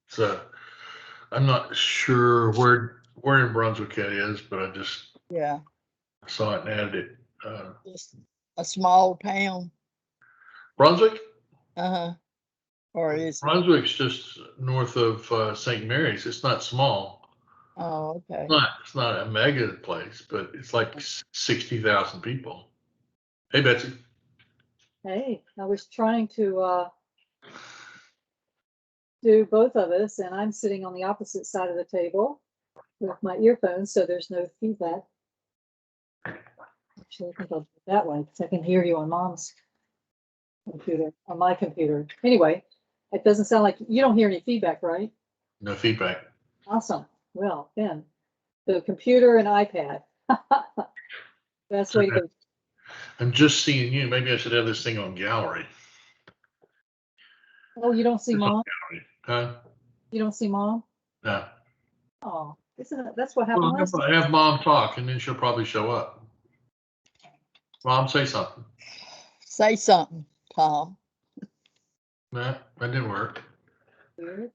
So I'm not sure where in Brunswick it is, but I just Yeah, saw it and added it. just a small town. Brunswick? Uh-huh. Or is it? Brunswick's just north of St. Mary's. It's not small. Oh, okay. It's not a mega place, but it's like 60,000 people. Hey, Betsy. Hey, I was trying to do both of us, and I'm sitting on the opposite side of the table with my earphones, so there's no feedback. Actually, I think I'll do it that way because I can hear you on Mom's computer, on my computer. Anyway, it doesn't sound like you don't hear any feedback, right? No feedback. Awesome. Well, then, the computer and iPad. Best way to go. I'm just seeing you. Maybe I should have this thing on gallery. Oh, you don't see It's on Mom? gallery. Huh? You don't see Mom? No. Oh, isn't it? That's what happened Well, last time. I have Mom talk, and then she'll probably show up. Mom, say something. Say something, Tom. Nah, that didn't work. Weird.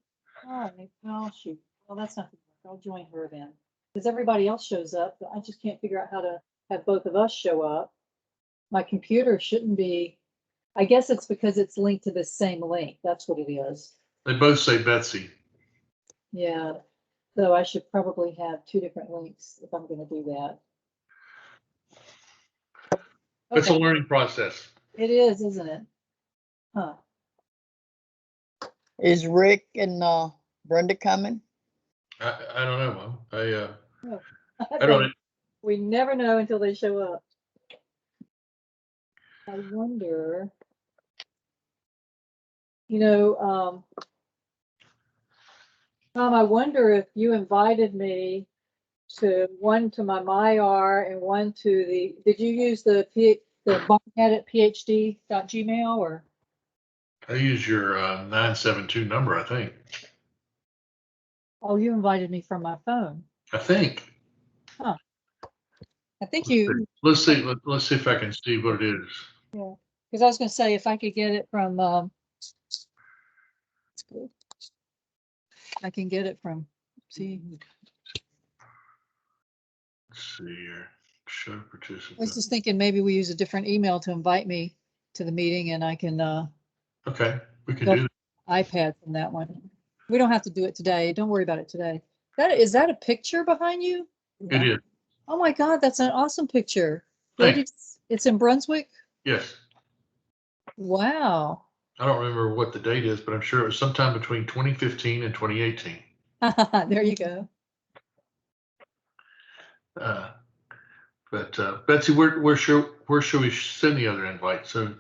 Oh, well, shoot. Well, that's not gonna work. I'll join her then. Because everybody else shows up, but I just can't figure out how to have both of us show up. My computer shouldn't be, I guess it's because it's linked to the same link. That's what it is. They both say Betsy. Yeah. So I should probably have two different links if I'm gonna do that. It's a Okay, learning process. it is, isn't it? Huh. Is Rick and Brenda coming? I don't know, Mom. No. I don't. We never know until they show up. I wonder, Tom, I wonder if you invited me to one to my MyR and one to did you use the Barnett at phd.gmail or? I use your 972 number. I think. Oh, you invited me from my phone. I think. Huh. I think you. Let's see. Let's see if I can see what it is. Yeah, because I was going to say if I could get it from. That's good. I can get it from. See. Let's see here. Show participant. I was just thinking maybe we use a different email to invite me to the meeting, and I can. Okay, we can do that. iPad from that one. We don't have to do it today. Don't worry about it today. Is that a picture behind you? It is. Oh my God, that's an awesome picture. Thanks. It's in Brunswick? Yes. Wow. I don't remember what the date is, but I'm sure it was sometime between 2015 and 2018. There you go. But Betsy, where should we send the other invite? So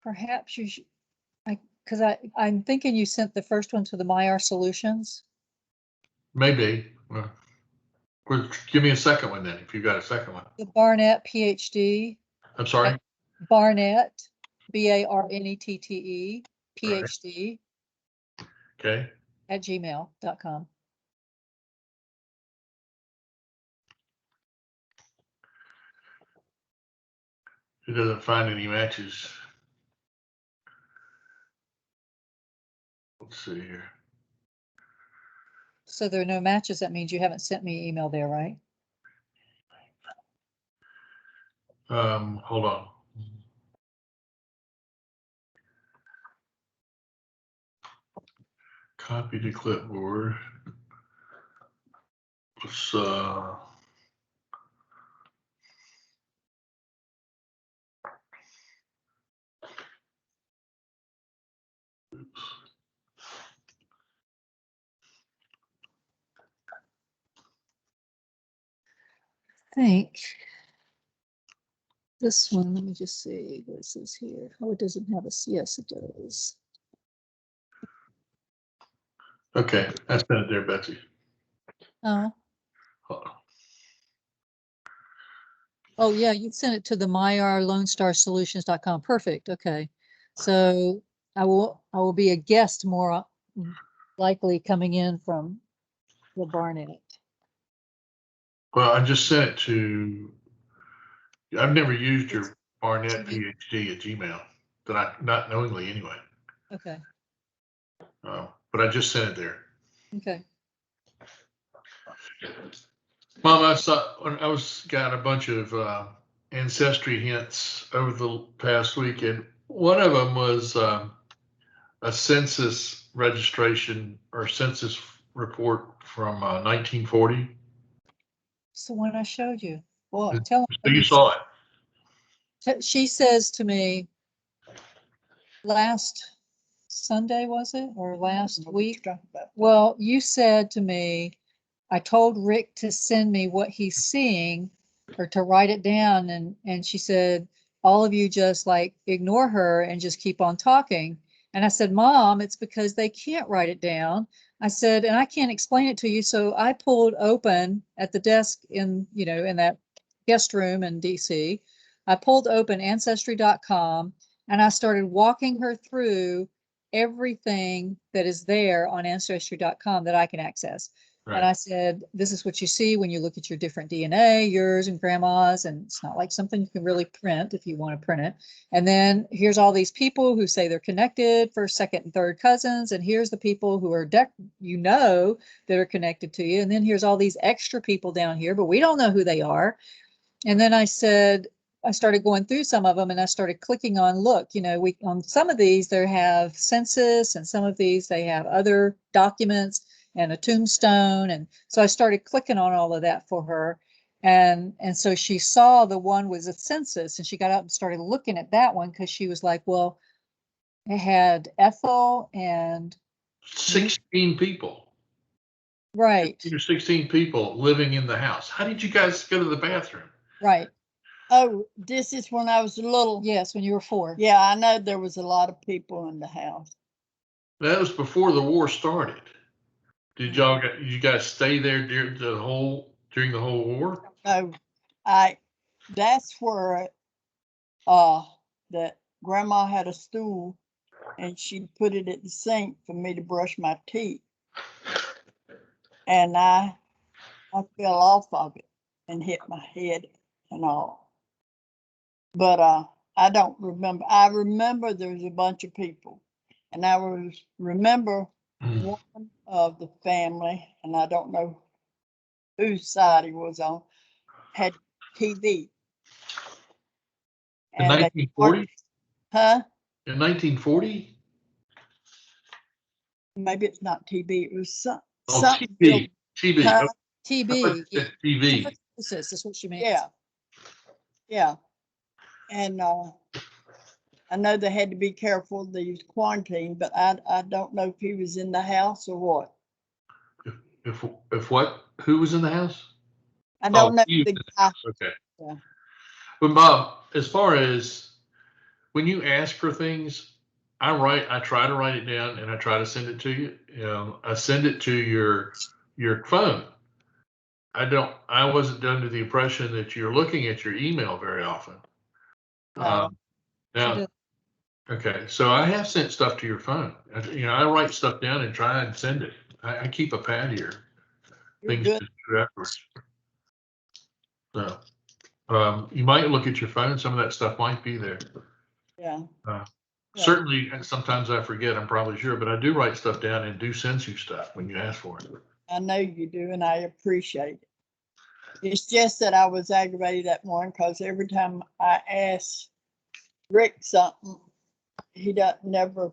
perhaps you should, because I'm thinking you sent the first one to the MyR Solutions. maybe. Give me a second one then, if you got a second one. The Barnett PhD. I'm sorry? Barnett, BARNETTE, PhD. Okay. At gmail.com. It doesn't find any matches. Let's see here. So there are no matches. That means you haven't sent me email there, right? Hold on. Copy to clipboard. Let's oops. I think this one, let me just see what it says here. Oh, it doesn't have a, yes, it does. Okay, I sent it there, Betsy. Oh. Hold on. Oh yeah, you sent it to the myrlonestar.solutions.com. Perfect. Okay. So I will be a guest more likely coming in from the Barnett. Well, I just sent it to, I've never used your Arnette PhD at Gmail. not knowingly anyway. Okay, But I just sent it there. okay. Mom, I was got a bunch of ancestry hints over the past week, and one of them was a census registration or census report from 1940. So when I showed you, well, So tell me. you saw it. She says to me, last Sunday, was it, or last week? Well, you said to me, I told Rick to send me what he's seeing or to write it down. And she said, all of you just like ignore her and just keep on talking. And I said, Mom, it's because they can't write it down. I said, and I can't explain it to you. So I pulled open at the desk in that guest room in DC. I pulled open ancestry.com and I started walking her through everything that is there on ancestry.com that I can access. Right. And I said, this is what you see when you look at your different DNA, yours and grandma's, and it's not like something you can really print if you want to print it. And then here's all these people who say they're connected, first, second, and third cousins. And here's the people who are, that are connected to you. And then here's all these extra people down here, but we don't know who they are. And then I started going through some of them and I started clicking on, look, on some of these, they have census and some of these, they have other documents and a tombstone. And so I started clicking on all of that for her. And so she saw the one was a census and she got up and started looking at that one because she was like, well, it had Ethel and 16 people. Right. 16 people living in the house. How did you guys go to the bathroom? Right. Oh, this is when I was little. Yes, when you were 4. Yeah, I know there was a lot of people in the house. That was before the war started. Did you guys stay there during the whole war? No, that's where that grandma had a stool and she put it at the sink for me to brush my teeth. And I fell off of it and hit my head and all. But I don't remember. I remember there was a bunch of people. And I remember one of the family, and I don't know whose side he was on, had TV. In And 1940? Huh? In 1940? Maybe it's not TV. It was Oh, something. TV. TV. Huh? TB. TV. Tuberculosis is what she means. Yeah. Yeah. And I know they had to be careful. They used quarantine, but I don't know if he was in the house or what. If what? Who was in the house? I don't know. You. The guy. Okay. Yeah. But Bob, as far as when you ask for things, I try to write it down and I try to send it to you. I send it to your phone. I wasn't under the impression that you're looking at your email very often. No. Now, okay, so I have sent stuff to your phone. I write stuff down and try and send it. I keep a pad here. You're Things good. to do afterwards. So you might look at your phone. Some of that stuff might be there. Yeah. Certainly, and sometimes I forget. I'm probably sure, but I do write stuff down and do send you stuff when you ask for it. I know you do, and I appreciate it. It's just that I was aggravated that morning because every time I ask Rick something, he doesn't never.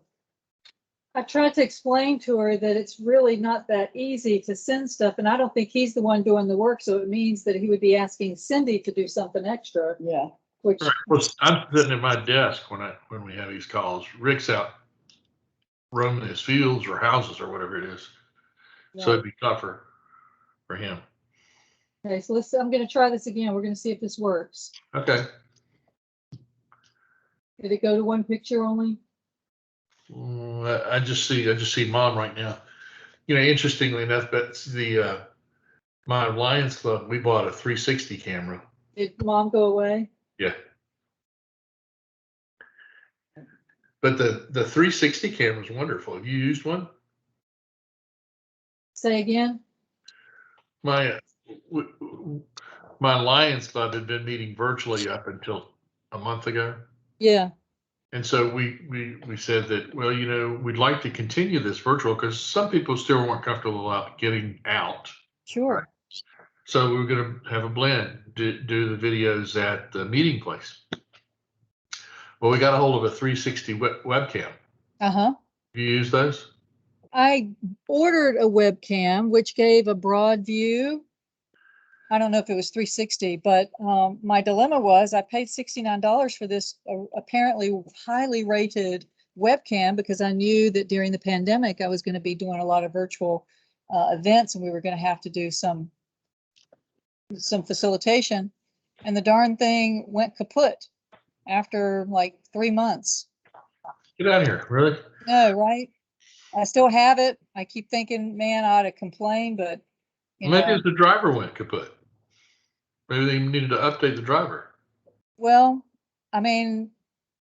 I tried to explain to her that it's really not that easy to send stuff, and I don't think he's the one doing the work, so it means that he would be asking Cindy to do something extra. Yeah. Which Well, I'm sitting at my desk when we have these calls. Rick's out roaming his fields or houses or whatever it is, so it'd be tougher for him. Okay, so I'm going to try this again. We're going to see if this works. Okay. Did it go to one picture only? I just see Mom right now. Interestingly enough, that's my Lions Club. We bought a 360 camera. Did Mom go away? Yeah. But the 360 camera is wonderful. Have you used one? Say again. My Lions Club had been meeting virtually up until a month ago. Yeah. And so we said that, well, we'd like to continue this virtual because some people still weren't comfortable about getting out. Sure. So we were going to have a blend, do the videos at the meeting place. Well, we got a hold of a 360 webcam. Uh-huh. You use those? I ordered a webcam, which gave a broad view. I don't know if it was 360, but my dilemma was I paid $69 for this apparently highly rated webcam because I knew that during the pandemic I was going to be doing a lot of virtual events and we were going to have to do some facilitation. And the darn thing went kaput after like 3 months. Get out of here, really? No, right? I still have it. I keep thinking, man, I ought to complain, but Maybe it's the driver went kaput. Maybe they needed to update the driver. well, I mean,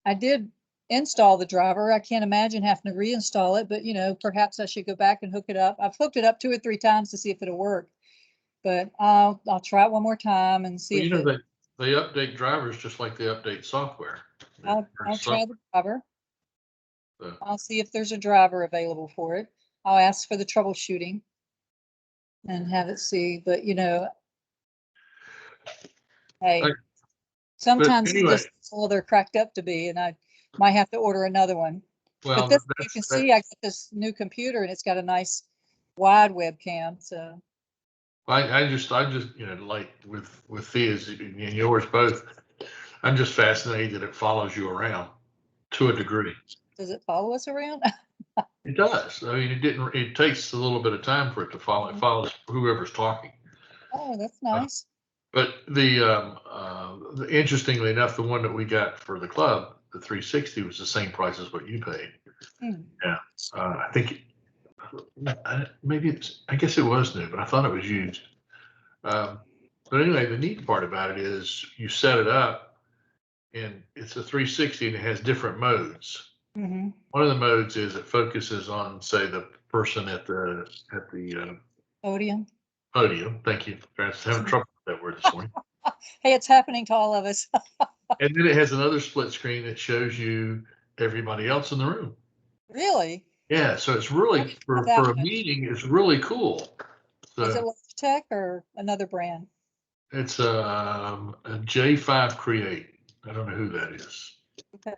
I did install the driver. I can't imagine having to reinstall it, but perhaps I should go back and hook it up. I've hooked it up 2 or 3 times to see if it'll work, but I'll try it one more time and see Well, if they update drivers just like they update software. I'll try the driver. So. I'll see if there's a driver available for it. I'll ask for the troubleshooting and have it see, but hey, sometimes anyway, this is all they're cracked up to be, and I might have to order another one. Well, but this, you can see I got this new computer and it's got a nice wide webcam. So I just like with Thea's and yours both, I'm just fascinated that it follows you around to a degree. Does it follow us around? It does. I mean, it takes a little bit of time for it to follow. It follows whoever's talking. Oh, that's nice. But interestingly enough, the one that we got for the club, the 360, was the same price as what you paid. Yeah, I think I guess it was new, but I thought it was used. But anyway, the neat part about it is you set it up, and it's a 360, and it has different modes. Mm-hmm. One of the modes is it focuses on, say, the person at the Podium. Podium. Thank you. I was having trouble with that word this morning. Hey, it's happening to all of us. And then it has another split screen that shows you everybody else in the room. Really? Yeah, so it's really for a meeting. It's really cool. So is it Logitech or another brand? It's a J5 Create. I don't know who that is. Okay.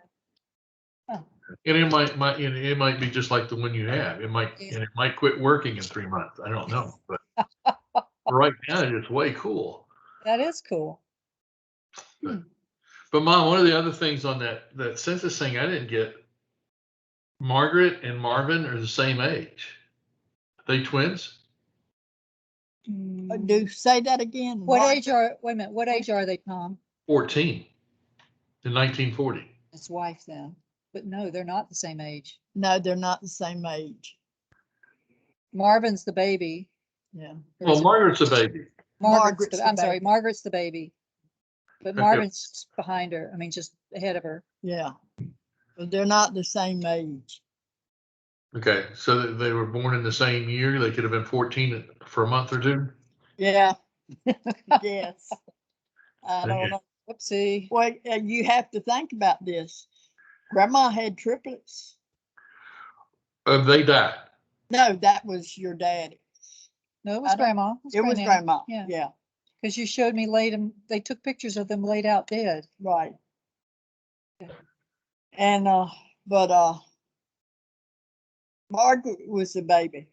Oh. And it might be just like the one you have. It might quit working in 3 months. I don't know, but right now it's way cool. That is cool. But Mom, one of the other things on that census thing I didn't get, Margaret and Marvin are the same age. Are they twins? Do say that again. Wait a minute, what age are they, Tom? 14 in 1940. His wife then. But no, they're not the same age. No, they're not the same age. Marvin's the baby. Yeah. Well, Margaret's the baby. Margaret's the baby. But Okay. Marvin's behind her. I mean, just ahead of her. Yeah. But they're not the same age. Okay, so they were born in the same year. They could have been 14 for a month or two. Yeah. Yes. I don't know. Whoopsie. Well, you have to think about this. Grandma had triplets. They died. No, that was your daddy. No, it was Grandma. It was Grandma. Yeah. Yeah. Because you showed me they took pictures of them laid out dead. Right. And Margaret was the baby.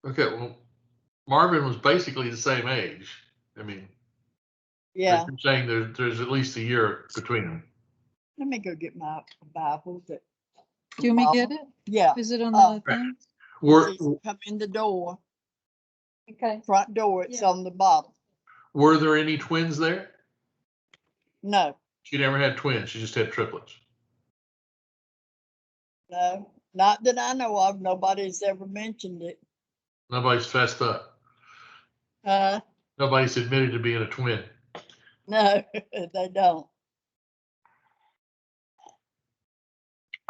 Okay, well, Marvin was basically the same age. I mean, yeah. You're saying there's at least a year between them. Let me go get my Bible. Do you want me to get it? Yeah. Is it on the thing? Come in the door. Okay. Front door. It's on the bottom. Were there any twins there? No. She never had twins. She just had triplets. No, not that I know of. Nobody's ever mentioned it. Nobody's fessed up. Nobody's admitted to being a twin. No, they don't.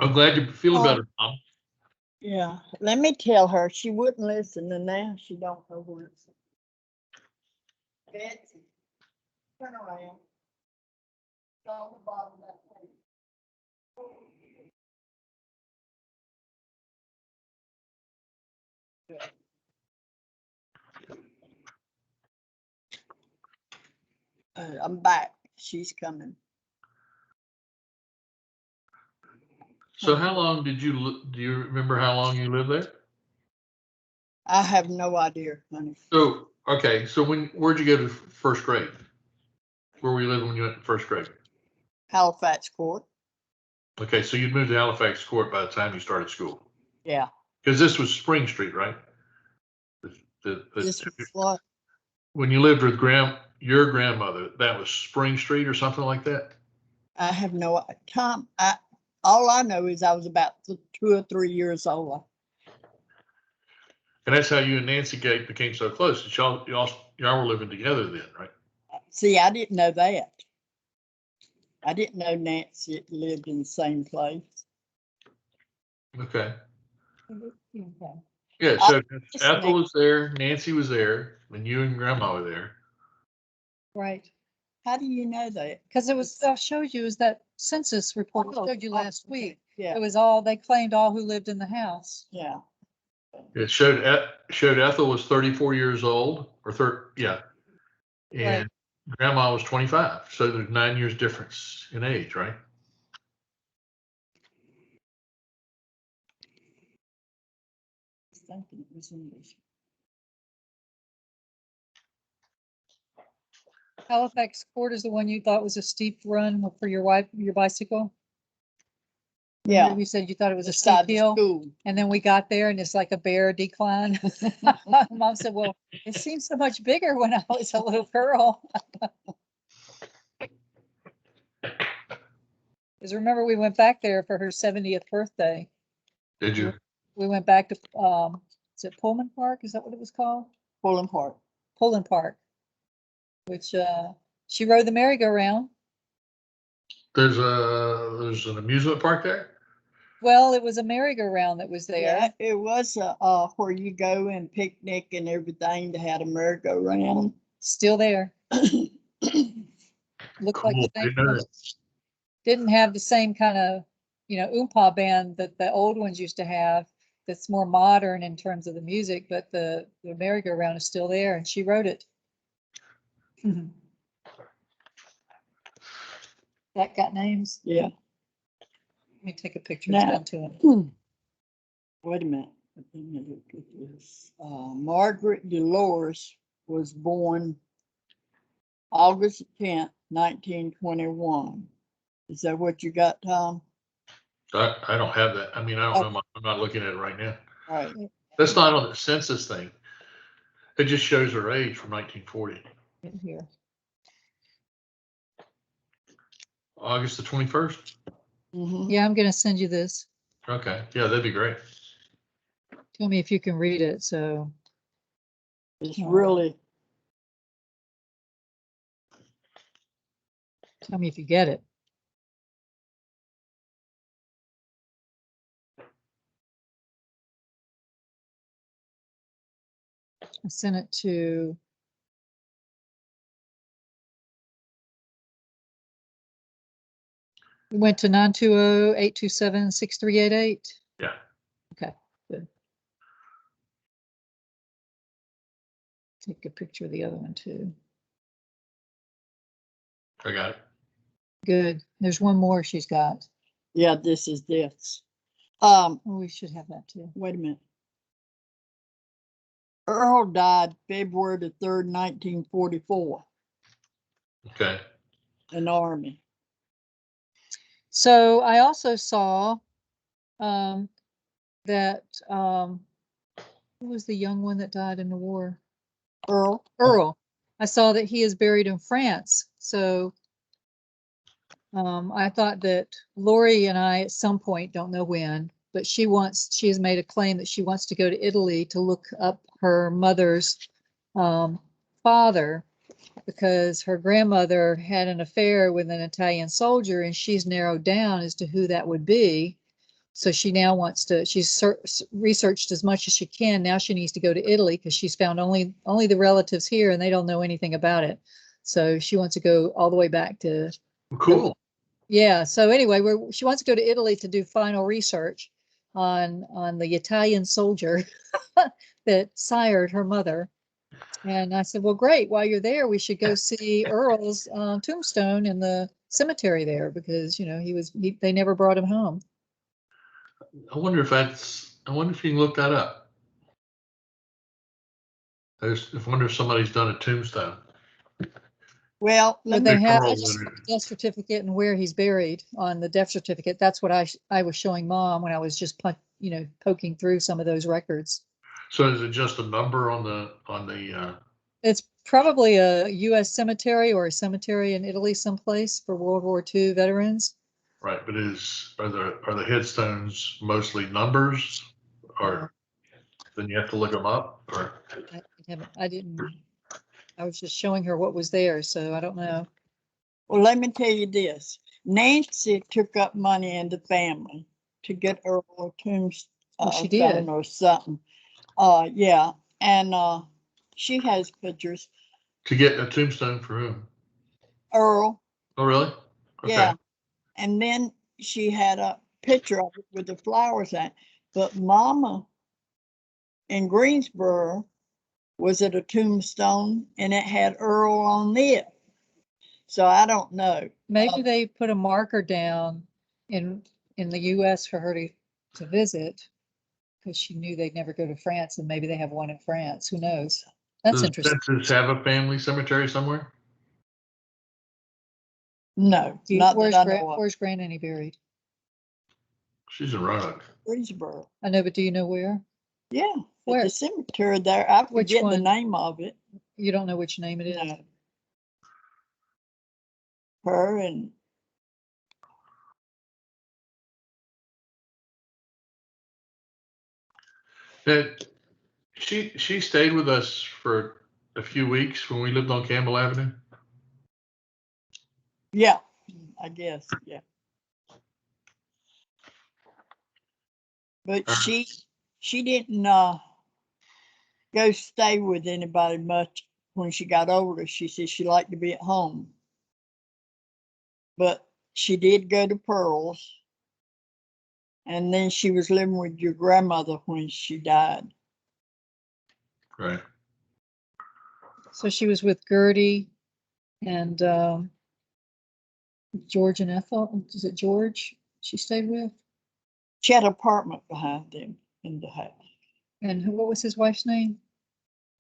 I'm glad you feel better, Mom. Yeah, let me tell her. She wouldn't listen, and now she don't know where it's. Betsy, turn around. It's on the bottom of that page. I'm back. She's coming. So how long did do you remember how long you lived there? I have no idea, honey. So, okay, so where'd you go to first grade? Where were you living when you went to first grade? Halifax Court. Okay, so you'd moved to Halifax Court by the time you started school. Yeah. Because this was Spring Street, right? This was what? When you lived with your grandmother, that was Spring Street or something like that? I have no time. All I know is I was about 2 or 3 years old. And that's how you and Nancy Gate became so close. Y'all were living together then, right? See, I didn't know that. I didn't know Nancy lived in the same place. Okay. Okay. Yeah, so just Ethel was there, Nancy was there, and you and Grandma were there. Right. How do you know that? Because it was, I showed you, is that census report I Oh, showed you last okay. week. Yeah. It was all, they claimed all who lived in the house. Yeah. It showed Ethel was 34 years old, yeah. And Right. Grandma was 25. So there's 9 years difference in age, right? Thinking it was English. Halifax Court is the one you thought was a steep run for your bicycle? Yeah. Remember you said you thought it was a Beside steep the hill, school. and then we got there and it's like a bare decline. Mom said, well, it seemed so much bigger when I was a little girl. Because remember, we went back there for her 70th birthday. Did you? We went back to, is it Pullman Park? Is that what it was called? Pulling Park. Pullman Park, which she rode the merry-go-round. There's an amusement park there? Well, it was a merry-go-round that was there. Yeah, it was where you go and picnic and everything. They had a merry-go-round. Still there. Looked like Cool. the same Didn't know one. that. Didn't have the same kind of, oompa band that the old ones used to have. That's more modern in terms of the music, but the merry-go-round is still there, and she wrote it. That got names. Yeah. Let me take a picture. Now- Send to him. Wait a minute. Let me look at this. Margaret Dolores was born August 10th, 1921. Is that what you got, Tom? I don't have that. I mean, I don't know. I'm not looking at it right now. Right. That's not on the census thing. It just shows her age from 1940. In here. August the 21st? Mhm. Yeah, I'm gonna send you this. Okay. Yeah, that'd be great. Tell me if you can read it. So It's really, tell me if you get it. I sent it to. We went to 920-827-6388. Yeah. Okay, good. Take a picture of the other one too. I got it. Good. There's one more she's got. yeah, this is this. Oh, we should have that too. Wait a minute. Earl died February the 3rd, 1944 Okay. in the Army. So I also saw that who was the young one that died in the war? Earl? Earl. I saw that he is buried in France. So I thought that Lori and I at some point, don't know when, but she has made a claim that she wants to go to Italy to look up her mother's father, because her grandmother had an affair with an Italian soldier, and she's narrowed down as to who that would be. So she now wants to, she's researched as much as she can. Now she needs to go to Italy because she's found only the relatives here and they don't know anything about it. So she wants to go all the way back to. Cool. Yeah. So anyway, she wants to go to Italy to do final research. on the Italian soldier that sired her mother. And I said, well, great. While you're there, we should go see Earl's tombstone in the cemetery there because, you know, they never brought him home. I wonder if you can look that up. I wonder if somebody's done a tombstone. Well, But let they me, have Earl I just in saw the death certificate and where he's buried on the death certificate. That's what I was showing Mom when I was just poking through some of those records. So is it just a number on the It's probably a U.S. cemetery or a cemetery in Italy someplace for World War II veterans. right? But are the headstones mostly numbers, or then you have to look them up, or I was just showing her what was there, so I don't know. well, let me tell you this. Nancy took up money in the family to get Earl a tombstone She did. or something. Yeah, and she has pictures. to get a tombstone for whom? Earl, Oh, really? Okay. yeah, and then she had a picture of it with the flowers in it. But Mama in Greensboro was at a tombstone, and it had Earl on it. So I don't know. Maybe they put a marker down in the U.S. for her to visit because she knew they'd never go to France, and maybe they have one in France. Who knows? That's Does interesting. Census have a family cemetery somewhere? No, not that I know of. Where's Granny buried? She's in Roanoke. Greensboro. I know, but do you know where? Yeah, Where? at the cemetery there. I Which forget the one? name of it. You don't know which name it is? No. Her and That she stayed with us for a few weeks when we lived on Campbell Avenue. yeah, I guess, yeah. But she didn't go stay with anybody much when she got older. She said she liked to be at home. But she did go to Pearl's. And then she was living with your grandmother when she died. Right. So she was with Gertie and George and Ethel. Is it George she stayed with? She had an apartment behind them in the house. And what was his wife's name?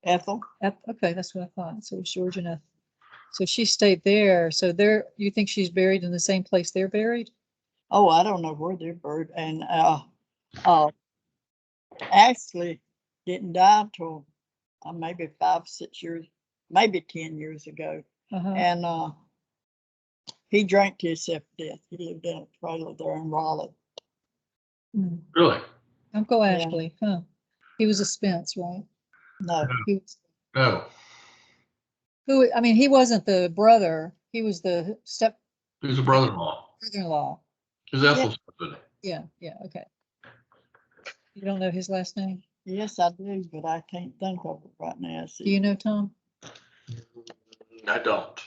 Ethel? Okay, that's what I thought. So it was George and Ethel. So she stayed there. So you think she's buried in the same place they're buried? Oh, I don't know where they're buried. And Ashley didn't die until maybe 5, 6 years, maybe 10 years ago. And he drank himself to death. He lived in a trailer there in Raleigh. Really? Uncle Ashley, huh? He was a Spence, right? No. He was, No. I mean, he wasn't the brother. He was the He was a brother-in-law. brother-in-law. His Ethel's husband. Yeah, okay. You don't know his last name? Yes, I do, but I can't think of it right now. Do you know, Tom? I don't.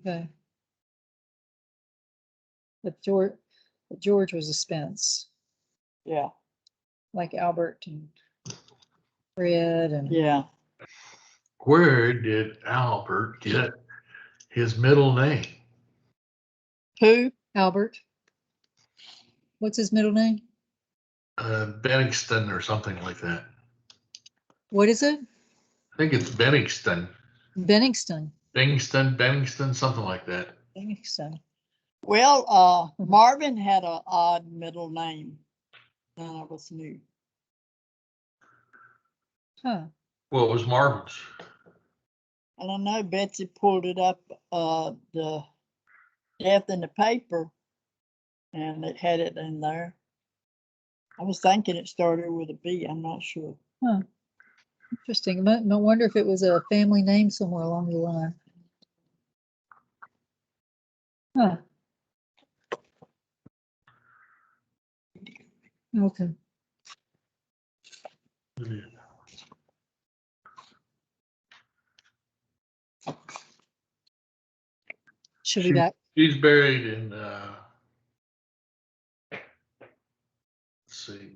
Okay. But George was a Spence. Yeah. Like Albert and Fred and Yeah. Where did Albert get his middle name? Who? Albert. What's his middle name? Benningston or something like that. What is it? I think it's Benningston. Benningston, something like that. Benningston. Well, Marvin had an odd middle name. None of us knew. Huh. What was Marvin's? I don't know. Betsy pulled it up, the death in the paper, and it had it in there. I was thinking it started with a B. I'm not sure. Huh. Interesting. No wonder if it was a family name somewhere along the line. Huh. Okay. She'll be back. She's buried in let's see.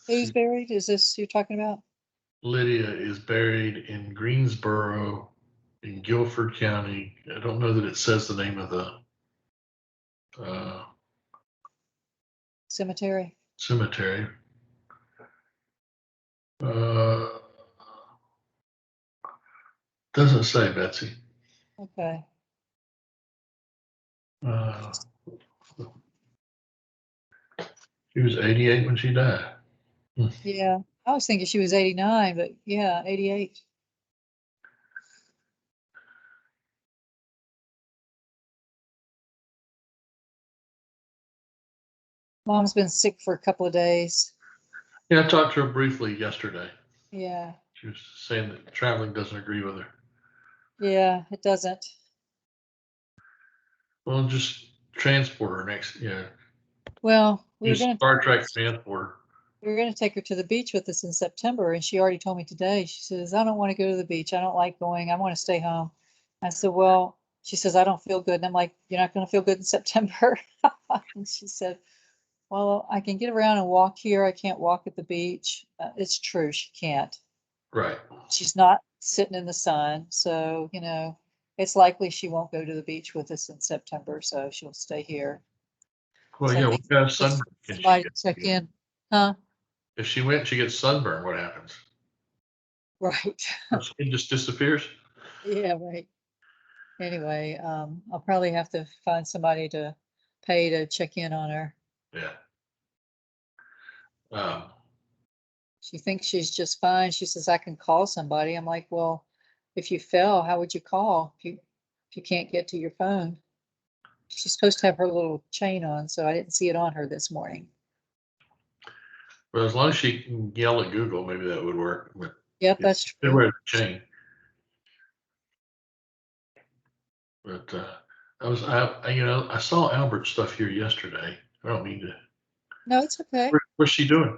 Who's buried? Is this you're talking about? Lydia is buried in Greensboro in Guilford County. I don't know that it says the name of the Cemetery. cemetery. Doesn't say, Betsy. Okay. She was 88 when she died. Yeah. I was thinking she was 89, but yeah, 88. Mom's been sick for a couple of days. Yeah, I talked to her briefly yesterday. Yeah. She was saying that traveling doesn't agree with her. Yeah, it doesn't. Well, just transport her next. Yeah. Well, Use Star Trek transport. we were going to take her to the beach with us in September, and she already told me today. She says, I don't want to go to the beach. I don't like going. I want to stay home. I said, well, she says, I don't feel good. And I'm like, you're not going to feel good in September. And she said, well, I can get around and walk here. I can't walk at the beach. It's true. She can't. Right. She's not sitting in the sun. So, it's likely she won't go to the beach with us in September. So she'll stay here. Well, So I yeah, we think got sunburn. somebody check in. Huh? If she went, she gets sunburn. What happens? Right. Her skin just disappears. Yeah, right. Anyway, I'll probably have to find somebody to pay to check in on her. Yeah. She thinks she's just fine. She says, I can call somebody. I'm like, well, if you fell, how would you call if you can't get to your phone? She's supposed to have her little chain on, so I didn't see it on her this morning. But as long as she can yell at Google, maybe that would work. But Yep, that's good true. way to chain. But I saw Albert's stuff here yesterday. I don't mean to. No, it's okay. What's she doing?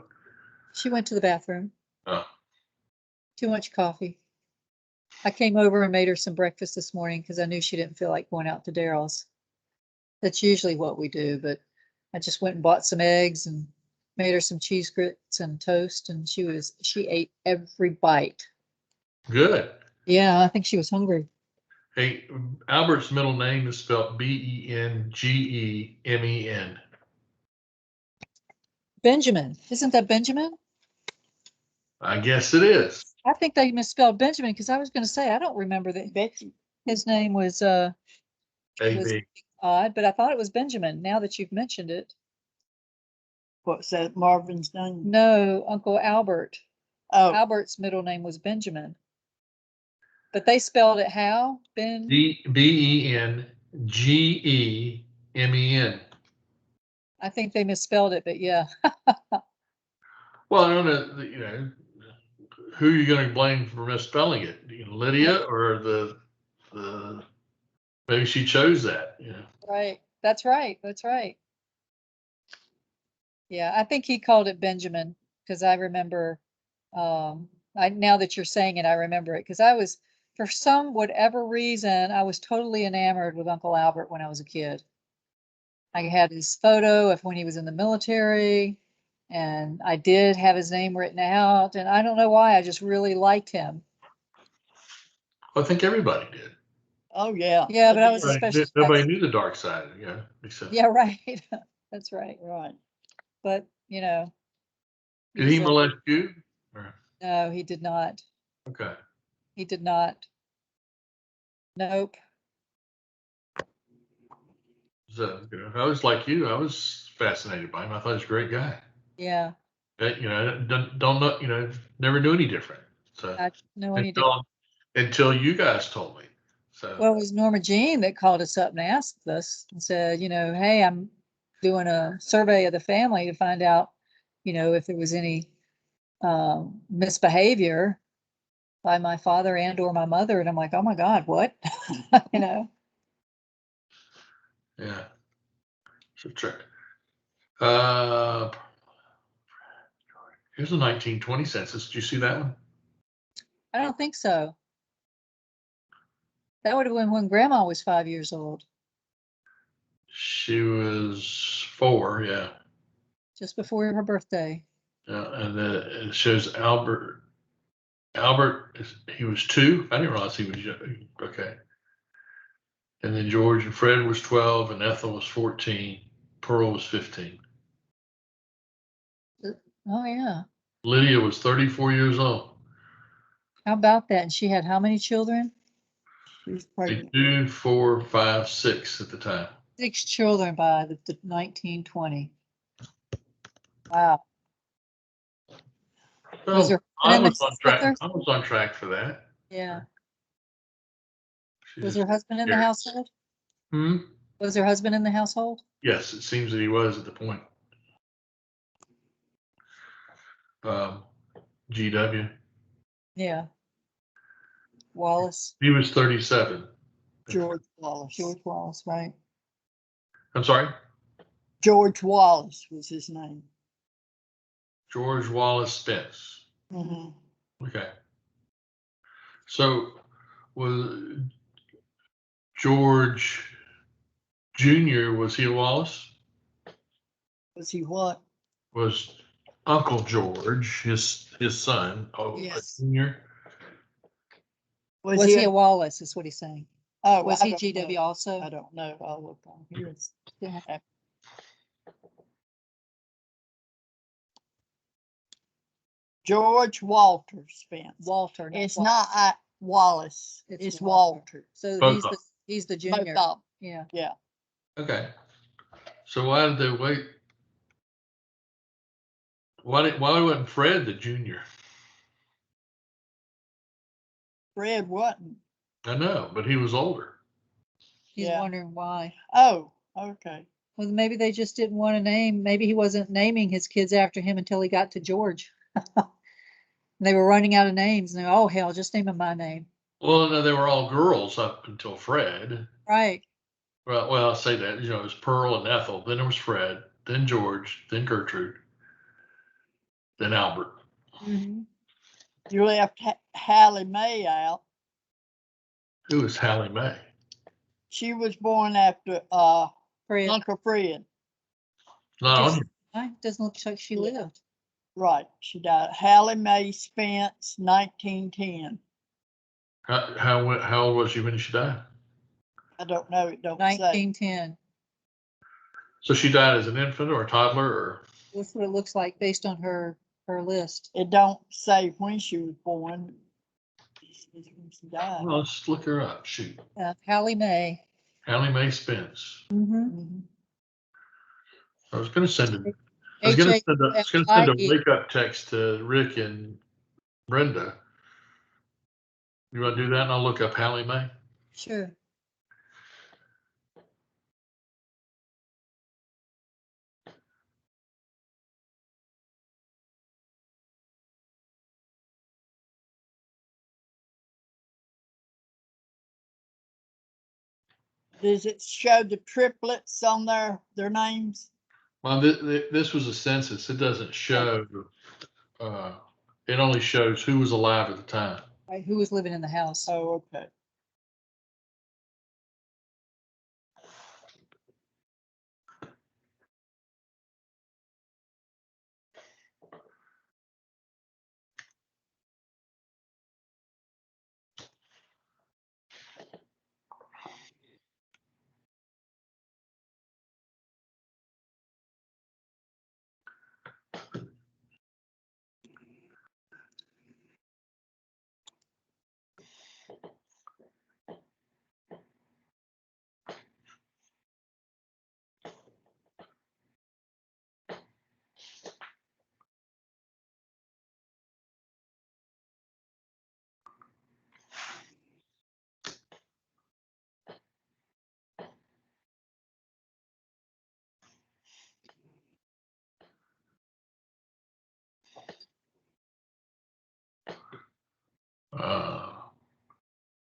She went to the bathroom. Oh, Too much coffee. I came over and made her some breakfast this morning because I knew she didn't feel like going out to Daryl's. That's usually what we do, but I just went and bought some eggs and made her some cheese grits and toast, and she ate every bite. good. Yeah, I think she was hungry. Hey, Albert's middle name is spelled Bengemen. Benjamin. Isn't that Benjamin? I guess it is. I think they misspelled Benjamin because I was going to say I don't remember that Betsy. his name was AB. odd, but I thought it was Benjamin. Now that you've mentioned it. What's that? Marvin's name? No, Uncle Albert. Oh, Albert's middle name was Benjamin. But they spelled it how? Bengemen. I think they misspelled it, but yeah. Well, I don't know. Who are you going to blame for misspelling it? Lydia or the maybe she chose that. Right. That's right. That's right. Yeah, I think he called it Benjamin because I remember now that you're saying it, I remember it because I was for some whatever reason, I was totally enamored with Uncle Albert when I was a kid. I had his photo of when he was in the military, and I did have his name written out, and I don't know why, I just really liked him. I think everybody did. oh yeah. Yeah, but I was especially Nobody knew the dark side, except. Yeah, right. That's right. Right. But Did he molest you? no, he did not. Okay. He did not. Nope. So, I was like you. I was fascinated by him. I thought he was a great guy. Yeah. Don't know. Never knew any different. So I know any different. until you guys told me. So Well, it was Norma Jean that called us up and asked us and said, hey, I'm doing a survey of the family to find out, if there was any misbehavior by my father and or my mother. And I'm like, oh my God, what? yeah. So here's the 1920 census. Did you see that one? I don't think so. That would have been when Grandma was 5 years old. She was 4, yeah. just before her birthday. And then it shows Albert. He was 2. I didn't realize he was young. Okay. And then George and Fred was 12, and Ethel was 14. Pearl was 15. Oh, yeah. Lydia was 34 years old. How about that? And she had how many children? She was pregnant. 2, 4, 5, 6 at the time. 6 children by the 1920. Wow. So Was her I husband in was the on house track. with her? I was on track for that. Yeah. She Was just- her husband in the Yeah. household? Hmm? Was her husband in the household? Yes, it seems that he was at the point. GW. Yeah. Wallace, He was 37. George Wallace. George Wallace, right? I'm sorry? George Wallace was his name. George Wallace Spence. Mm-hmm. Okay. So was George Jr., was he a Wallace? Was he what? Was Uncle George, his son, Yes. a junior? Was he a Wallace, is what he's saying. Oh, Was I he don't GW know. also? I don't know. I'll look on here. Yeah. George Walter Spence. Walter. It's Walter. not Wallace. It's It's Walter. Walter. So Both he's the Both junior. of 'em. Yeah. Yeah. Okay. So why did they wait? Why wasn't Fred the junior? Fred wasn't. I know, but he was older. He's Yeah. wondering why. Oh, okay. Well, maybe they just didn't want to name. Maybe he wasn't naming his kids after him until he got to George. They were running out of names, and oh hell, just name him my name. Well, no, they were all girls up until Fred. Right. Well, I'll say that. It was Pearl and Ethel. Then it was Fred. Then George. Then Gertrude. Then Albert. Mm-hmm. You left Hallie Mae out. Who was Hallie Mae? She was born after Fred. Uncle Fred. Not on here. Doesn't look like she Yeah. lived. Right. She died. Hallie Mae Spence, 1910. How old was she when she died? I don't know. It don't say. 1910. So she died as an infant or a toddler, or That's what it looks like based on her list. It don't say when she was born. It's when she died. well, let's look her up. Shoot, Hallie Mae. Hallie Mae Spence. Mm-hmm. Mhm. I was going to send a wake up text to Rick and Brenda. You want to do that, and I'll look up Hallie Mae. Sure. Does it show the triplets on their names? Well, this was a census. It doesn't show. It only shows who was alive at the time. Right. Who was living in the house? Oh, okay.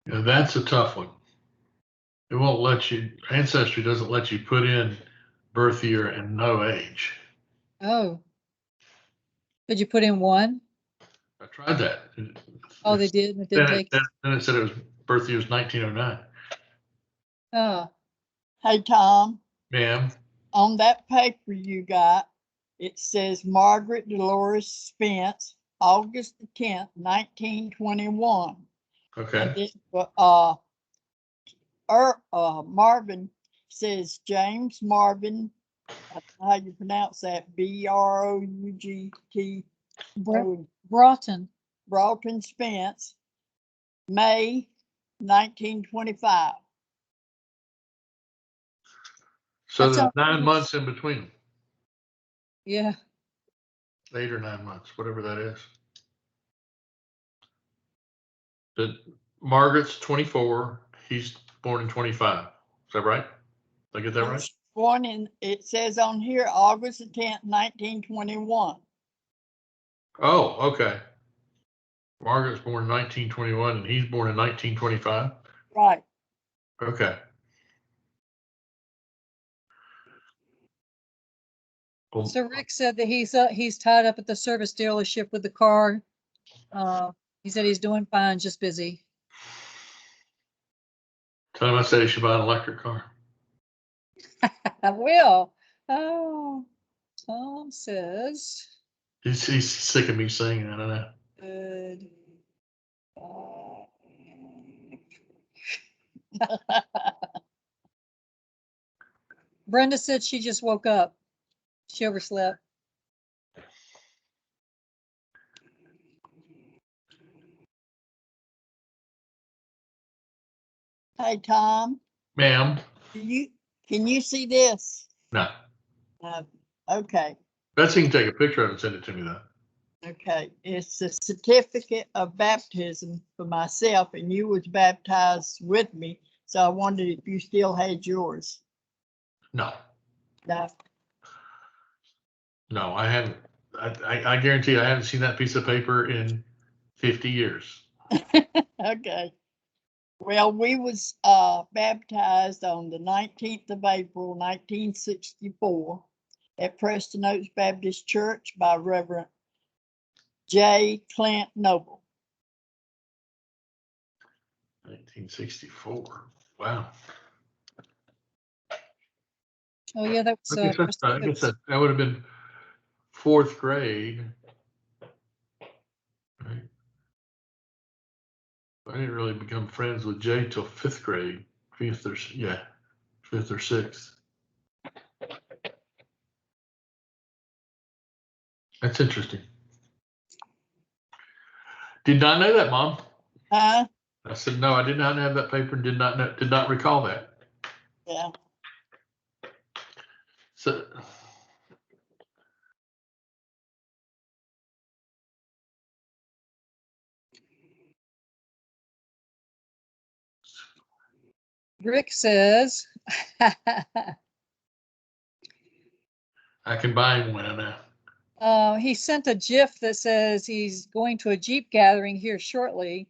That's a tough one. It won't let you. Ancestry doesn't let you put in birth year and no age. Oh. Could you put in one? I tried that. Oh, they did. It didn't take. Then it said it was birth year was 1909. Oh. Hey, Tom, Ma'am. on that paper you got, it says Margaret Dolores Spence, August the 10th, 1921. And Okay. then, Marvin says James Marvin, I don't know how you pronounce that, Brougt. Broughton. Broughton Spence, May 1925. So That's there's all. 9 months in between them, Yeah. 8 or 9 months, whatever that is. The Margaret's 24. He's born in 25. Is that right? Did I get that right? Born in, it says on here, August the 10th, 1921. Oh, okay. Margaret's born in 1921 and he's born in 1925. Right. Okay. Well, So Rick said that he's tied up at the service dealership with the car. He said he's doing fine, just busy. tell him I said he should buy an electric car. I will. Oh, Tom says He's sick of me saying that, I know. good. Brenda said she just woke up. She overslept. Hey, Tom, Ma'am? can you see this? No. Okay. Betsy can take a picture of it and send it to me though. Okay, it's a certificate of baptism for myself, and you was baptized with me, so I wondered if you still had yours. No. No. No, I haven't. I guarantee I haven't seen that piece of paper in 50 years. Okay. Well, we was baptized on the 19th of April, 1964 at Preston Oaks Baptist Church by Reverend J. Clint Noble. 1964. Wow. Oh yeah, that was. I guess that would have been fourth grade. Right. I didn't really become friends with Jay till fifth grade, fifth or sixth. That's interesting. Did not know that, Mom. Huh? I said no. I did not have that paper and did not recall that. Yeah. So Rick says. I can buy him one now. He sent a GIF that says he's going to a Jeep gathering here shortly,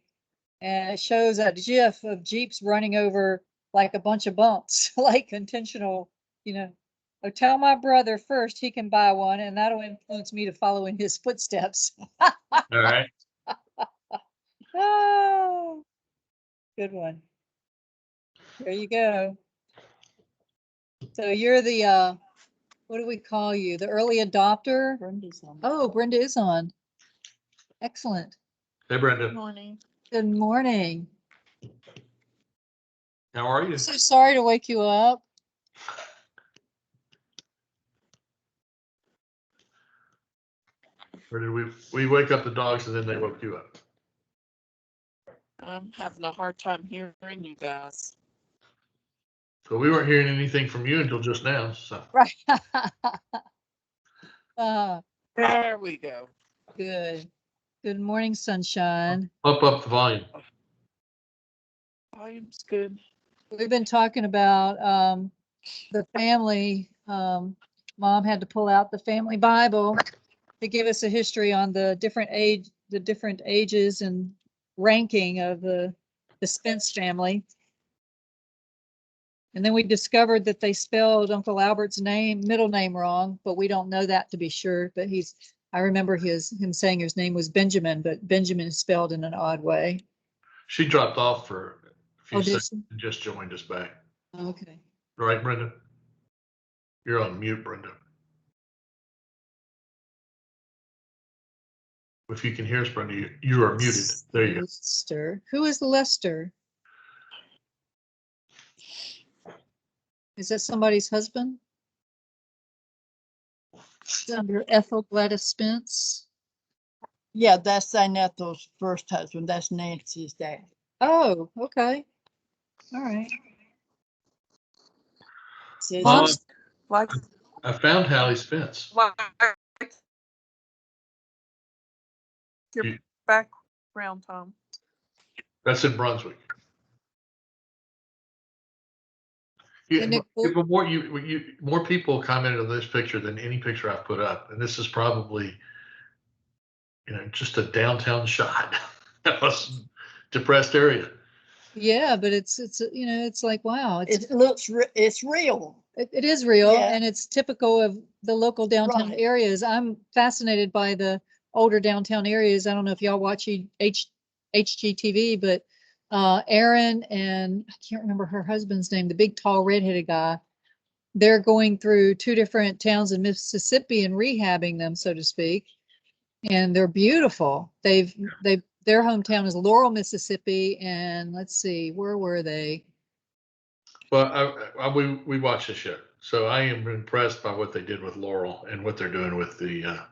and it shows a GIF of Jeeps running over like a bunch of bumps, like intentional, Oh, tell my brother first he can buy one, and that'll influence me to follow in his footsteps. All right. Oh, good one. There you go. So you're the what do we call you? The early adopter? Brenda's on. Oh, Brenda is on. Excellent. Hey, Brenda. Good morning. Good morning. How are you? So sorry to wake you up. Or did we wake up the dogs and then they woke you up? I'm having a hard time hearing you guys. So we weren't hearing anything from you until just now. So Right. There we go. Good. Good morning, sunshine. up the volume. Volume's good. We've been talking about the family. Mom had to pull out the family Bible to give us a history on the different ages and ranking of the Spence family. And then we discovered that they spelled Uncle Albert's middle name wrong, but we don't know that to be sure. But I remember him saying his name was Benjamin, but Benjamin is spelled in an odd way. She dropped off for a few did seconds she? and just joined us back. Okay. Right, Brenda? You're on mute, Brenda. If you can hear us, Brenda, you are muted. There you go. Lester. Who is Lester? Is that somebody's husband? It's under Ethel Gladys Spence. Yeah, that's St. Ethel's first husband. That's Nancy's dad. Oh, okay. All right. Says- Mom, Like, I found Hallie Spence. like your You- background, Tom. That's in Brunswick. Yeah, Isn't it cool? but more people commented on this picture than any picture I've put up, and this is probably, just a downtown shot. That was depressed area. Yeah, but it's it's like, wow, It looks, it's real. it is real, Yeah. and it's typical of the local downtown Right. areas. I'm fascinated by the older downtown areas. I don't know if y'all watch HGTV, but Erin and I can't remember her husband's name, the big tall redheaded guy. They're going through 2 different towns in Mississippi and rehabbing them, so to speak. And they're beautiful. Their hometown is Laurel, Mississippi, and let's see, where were they? Well, we watched the show, so I am impressed by what they did with Laurel and what they're doing with the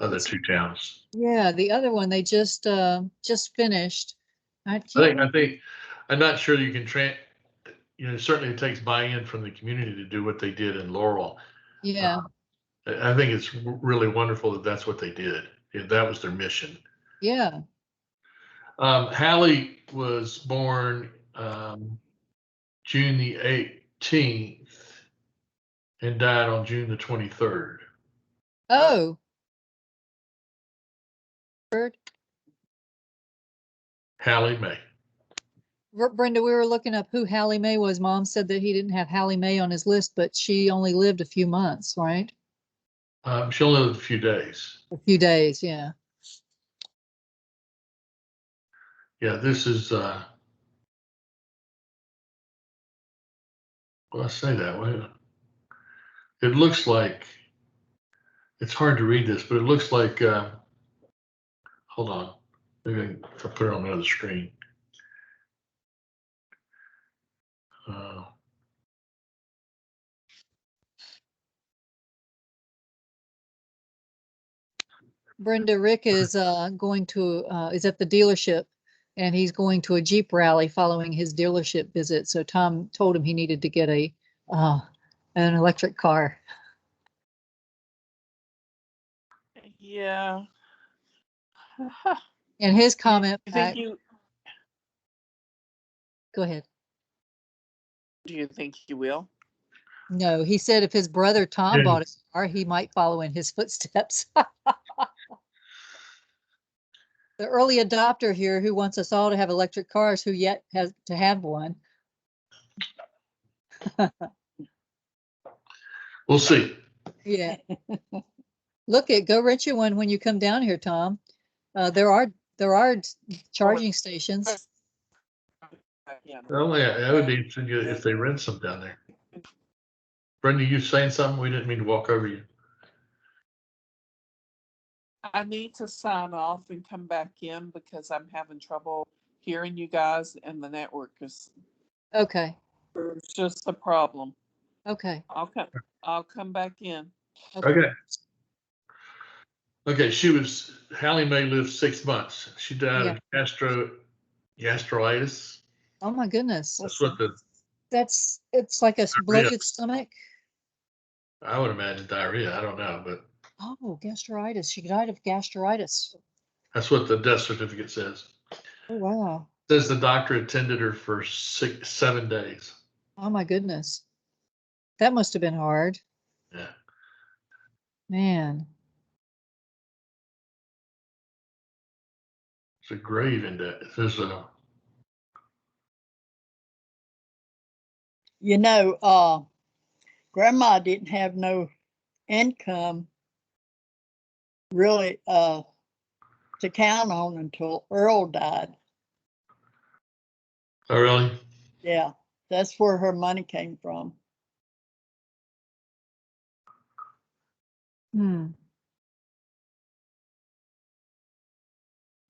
other 2 towns. Yeah, the other one they just finished. I can't I remember. think I'm not sure you can certainly it takes buy-in from the community to do what they did in Laurel. Yeah, I think it's really wonderful that that's what they did. That was their mission. yeah. Hallie was born June the 18th and died on June the 23rd. Oh. Bird. Hallie Mae. Brenda, we were looking up who Hallie Mae was. Mom said that he didn't have Hallie Mae on his list, but she only lived a few months, right? She only lived a few days. A few days, yeah. Yeah, this is, well, I say that way. It looks like, it's hard to read this, but it looks like, hold on. Maybe if I put it on the other screen. Brenda, Rick is going to is at the dealership, and he's going to a Jeep rally following his dealership visit. So Tom told him he needed to get an electric car. Yeah. And his comment Do you back, think go ahead. do you think you will? No, he said if his brother Tom Yeah. bought a car, he might follow in his footsteps. The early adopter here who wants us all to have electric cars, who yet has to have one. We'll see. Yeah. Go rent you one when you come down here, Tom. There are charging stations. Yeah. Oh, yeah, that would be interesting if they rent some down there. Brenda, you saying something? We didn't mean to walk over you. I need to sign off and come back in because I'm having trouble hearing you guys and the network is Okay. just a problem. Okay. I'll come back in. Okay. Okay, Hallie Mae lived 6 months. She died of gastritis. Oh my goodness. That's what It's like a bloated stomach. I would imagine diarrhea. I don't know, but Oh, gastritis. She died of gastritis. that's what the death certificate says. Oh wow. It says the doctor attended her for 7 days. Oh my goodness. That must have been hard. Yeah. Man. It's a grave index. There's a Grandma didn't have no income really to count on until Earl died. Oh, really? Yeah, that's where her money came from. Hmm.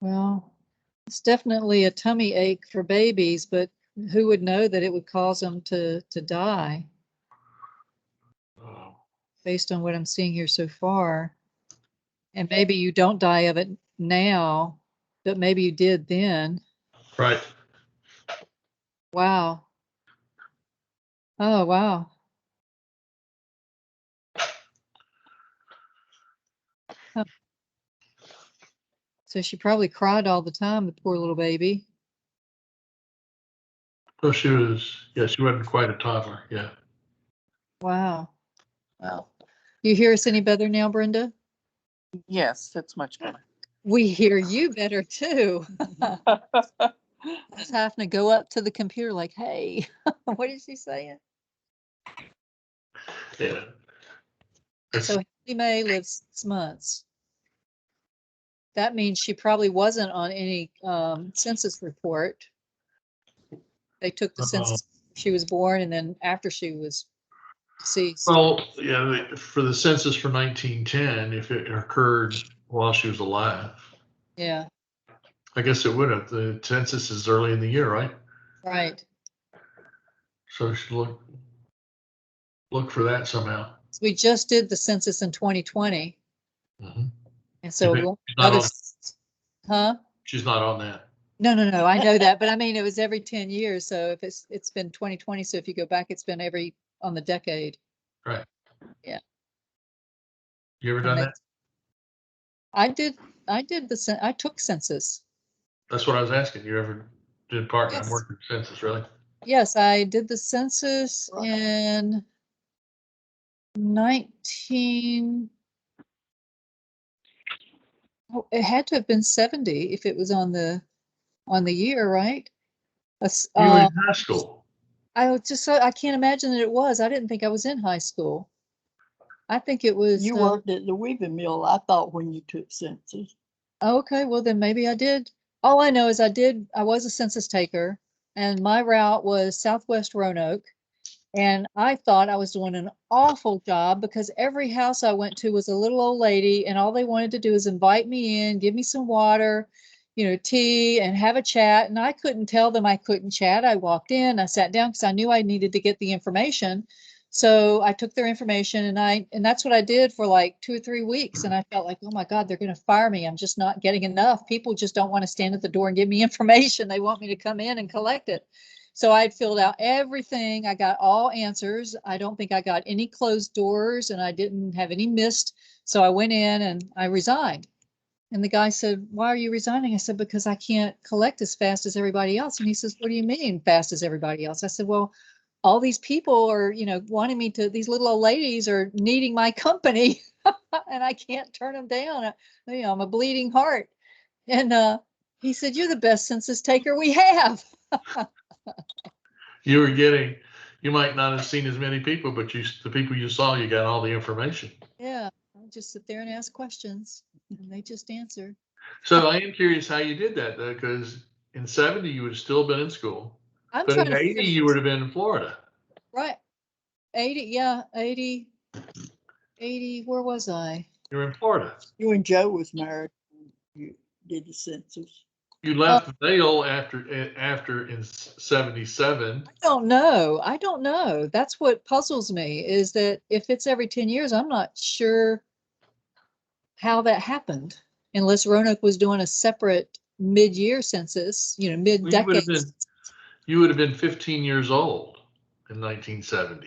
Well, it's definitely a tummy ache for babies, but who would know that it would cause them to die Oh, based on what I'm seeing here so far? And maybe you don't die of it now, but maybe you did then. right. Wow. Oh, wow. Huh. So she probably cried all the time, the poor little baby. So she wasn't quite a toddler. Yeah. Wow. Wow. You hear us any better now, Brenda? Yes, that's much better. We hear you better too. I was having to go up to the computer like, hey, what is she saying? Yeah. It's, So Haley Mae lived 6 months. That means she probably wasn't on any census report. They took the census she was born and then after she was deceased. well, yeah, for the census for 1910, if it occurred while she was alive, Yeah, I guess it would have. The census is early in the year, right? right. So she look for that somehow. So we just did the census in 2020. Mhm. And so She's not another, on, huh? she's not on that. No, I know that, but I mean, it was every 10 years. So if it's been 2020, so if you go back, it's been every on the decade. Right. Yeah. You ever And done they, that? I did I took census. That's what I was asking. You ever did part-time Yes. work in census, really? Yes, I did the census in 19, oh, it had to have been 70 if it was on the year, right? You were in high school. I can't imagine that it was. I didn't think I was in high school. I think it was, You worked at the weaving mill, I thought, when you took census. okay, well then maybe I did. All I know is I was a census taker and my route was Southwest Roanoke. And I thought I was doing an awful job because every house I went to was a little old lady and all they wanted to do is invite me in, give me some water, tea and have a chat. And I couldn't tell them I couldn't chat. I walked in, I sat down because I knew I needed to get the information. So I took their information and that's what I did for like 2 or 3 weeks. And I felt like, oh my God, they're going to fire me. I'm just not getting enough. People just don't want to stand at the door and give me information. They want me to come in and collect it. So I'd filled out everything. I got all answers. I don't think I got any closed doors and I didn't have any missed. So I went in and I resigned. And the guy said, why are you resigning? I said, because I can't collect as fast as everybody else. And he says, what do you mean fast as everybody else? I said, well, all these people are, wanting me to, these little old ladies are needing my company and I can't turn them down. I'm a bleeding heart. And he said, you're the best census taker we have. You might not have seen as many people, but the people you saw, you got all the information. Yeah, I just sit there and ask questions and they just answer. So I am curious how you did that, though, because in 70, you would have still been in school, I'm but trying in to 80, you would have been in Florida. right. 80, yeah, 80, where was I? You were in Florida. You and Joe was married when you did the census. You left Vail after in 77. I don't know. That's what puzzles me is that if it's every 10 years, I'm not sure how that happened unless Roanoke was doing a separate mid-year census, Well, mid-decade. you would have been 15 years old in 1970.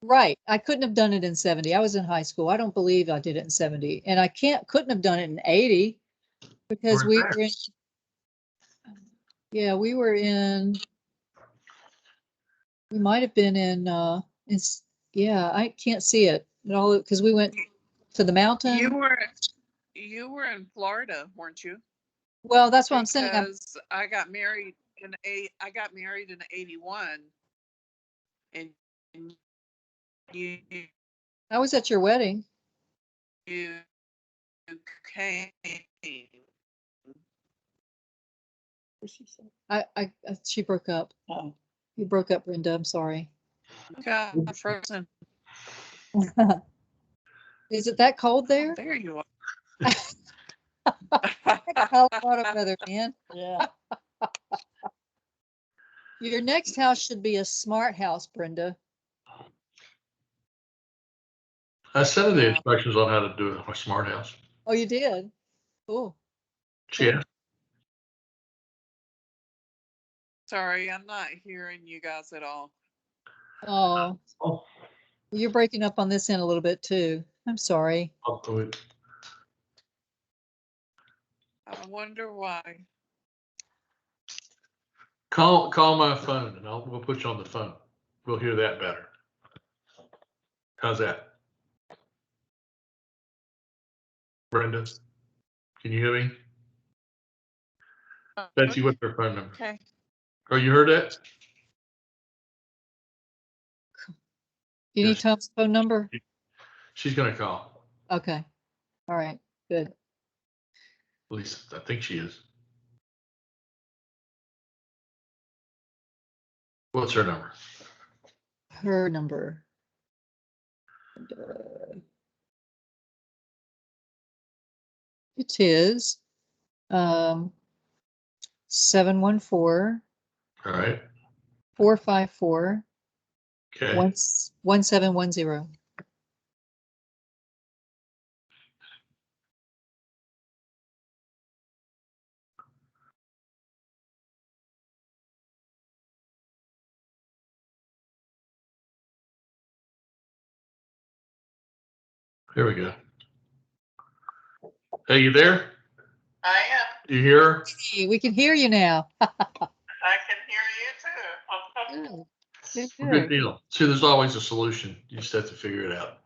Right. I couldn't have done it in 70. I was in high school. I don't believe I did it in 70. And I couldn't have done it in 80 because we were in, yeah, we might have been yeah, I can't see it at all because we went to the mountain. You were in Florida, weren't you? Well, that's what I'm saying. Because I got married in 81 and you I was at your wedding. you came. She broke up. Oh, You broke up, Brenda. I'm sorry. Got frozen. Is it that cold there? There you are. I Colorado weather, man. Yeah. Your next house should be a smart house, Brenda. I sent her the Yeah. instructions on how to do a smart house. Oh, you did? Cool. She asked. Sorry, I'm not hearing you guys at all. Oh, Oh, you're breaking up on this end a little bit too. I'm sorry. I'll do it. I wonder why. Call my phone and we'll put you on the phone. We'll hear that better. How's that? Brenda, can you hear me? Betsy, what's her phone number? Okay. Oh, you heard that? You need Yes. Tom's phone number? She's gonna call. Okay. All right. Good. At least I think she is. What's her number? Her number. It is 714 All right. 454 Okay. 1710. Here we go. Hey, you there? I am. You hear her? Hey, we can hear you now. I can hear you too. Good. Good, Well, good good. deal. See, there's always a solution. You just have to figure it out.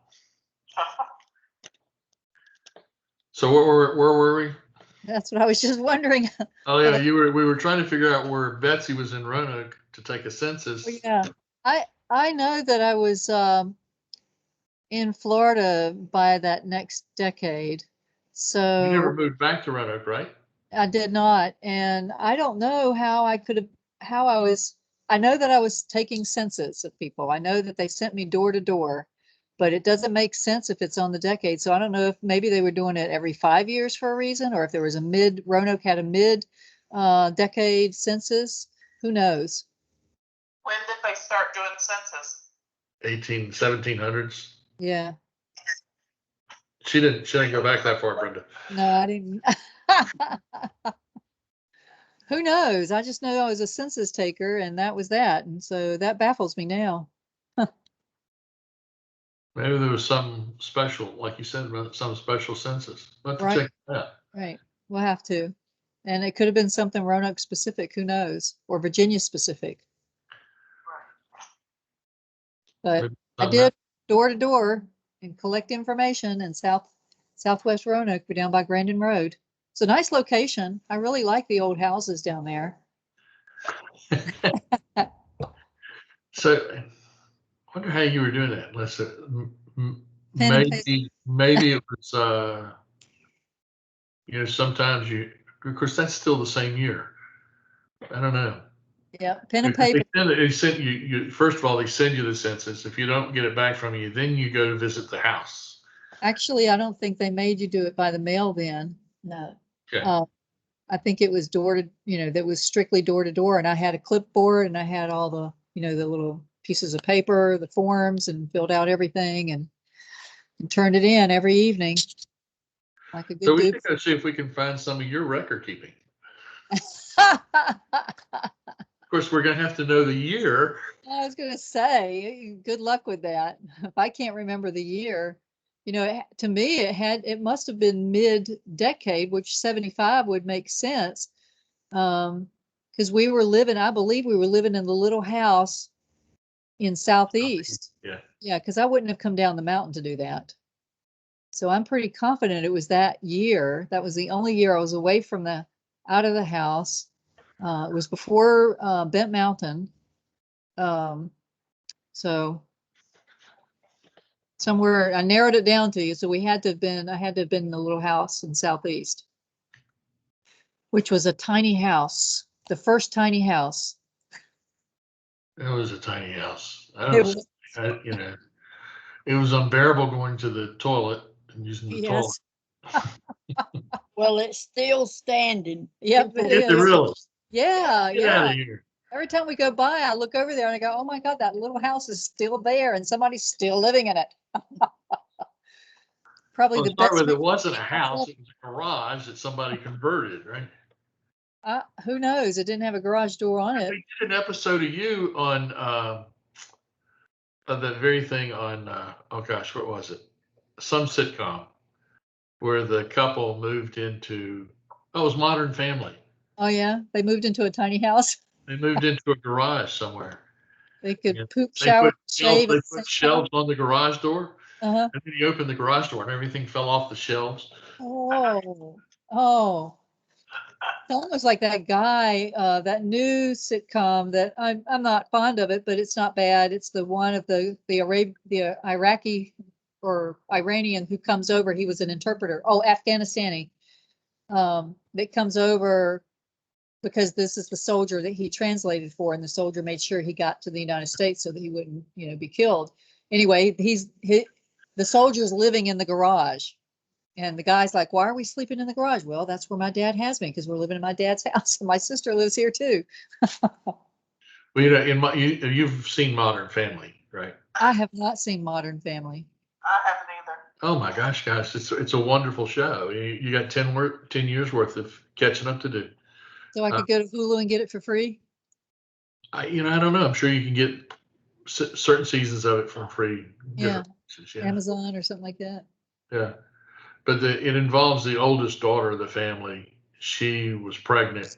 So where were we? That's what I was just wondering. Oh yeah, we were trying to figure out where Betsy was in Roanoke to take a census. Oh, yeah. I know that I was in Florida by that next decade. You never So moved back to Roanoke, right? I did not. And I don't know how I know that I was taking census of people. I know that they sent me door to door, but it doesn't make sense if it's on the decade. So I don't know if maybe they were doing it every 5 years for a reason, or if there was Roanoke had a mid decade census. Who knows? When did they start doing census? 1700s. Yeah. She didn't go back that far, Brenda. No, I didn't. Who knows? I just know I was a census taker and that was that. And so that baffles me now. Maybe there was something special, like you said, about some special census. We'll have to Right. check that. Right. We'll have to. And it could have been something Roanoke specific, who knows, or Virginia specific. But Maybe I something did door to door and collect information in Southwest Roanoke, we're down by Grandin Road. It's a nice location. I really like the old houses down there. So, I wonder how you were doing that. Unless Pen and paper. maybe it was sometimes of course that's still the same year. I don't know. Yeah, pen and They paper. sent you first of all, they send you the census. If you don't get it back from you, then you go to visit the house. Actually, I don't think they made you do it by the mail then. No. Okay. I think it was that was strictly door to door, and I had a clipboard and I had all the, the little pieces of paper, the forms, and filled out everything and turned it in every evening. Like a So good we dude. can go see if we can find some of your record keeping. Of course, we're going to have to know the year. I was going to say, good luck with that. If I can't remember the year, to me, it must have been mid-decade, which 75 would make sense. Because I believe we were living in the little house in Southeast. Yeah. Yeah, because I wouldn't have come down the mountain to do that. So I'm pretty confident it was that year. That was the only year I was away from out of the house. It was before Bent Mountain. So somewhere I narrowed it down to you. So I had to have been in the little house in Southeast, which was a tiny house, the first tiny house. It was a tiny house. It was, It was unbearable going to the toilet and using the toilet. yes. Well, it's still standing. Yep, People it Is it is. really? Yeah, Get out yeah. of here. Every time we go by, I look over there and I go, oh my God, that little house is still there and somebody's still living in it. Probably Well, the to start best. with, it wasn't a reason- house, it was a garage that somebody converted, right? Who knows? It didn't have a garage door on it. They did an episode of you on of that very thing on oh gosh, what was it? Some sitcom where the couple moved into oh, it was Modern Family. Oh yeah, they moved into a tiny house. They moved into a garage somewhere. They could And poop, they shower, put shave at they the same put time. shelves on the garage door, Uh-huh. and then he opened the garage door and everything fell off the shelves. Oh, oh. It's almost like that guy, that new sitcom that I'm not fond of it, but it's not bad. It's the one of the Iraqi or Iranian who comes over. He was an interpreter. Oh, Afghanistani. That comes over because this is the soldier that he translated for, and the soldier made sure he got to the United States so that he wouldn't, be killed. Anyway, the soldier's living in the garage. And the guy's like, why are we sleeping in the garage? Well, that's where my dad has me because we're living in my dad's house. And my sister lives here too. Well, you've seen Modern Family, right? I have not seen Modern Family. I haven't either. Oh my gosh, guys, it's a wonderful show. You got 10 years worth of catching up to do. So I could go to Hulu and get it for free. I don't know. I'm sure you can get certain seasons of it for free. Yeah. Places, yeah. Amazon or something like that. Yeah. But it involves the oldest daughter of the family. She was pregnant,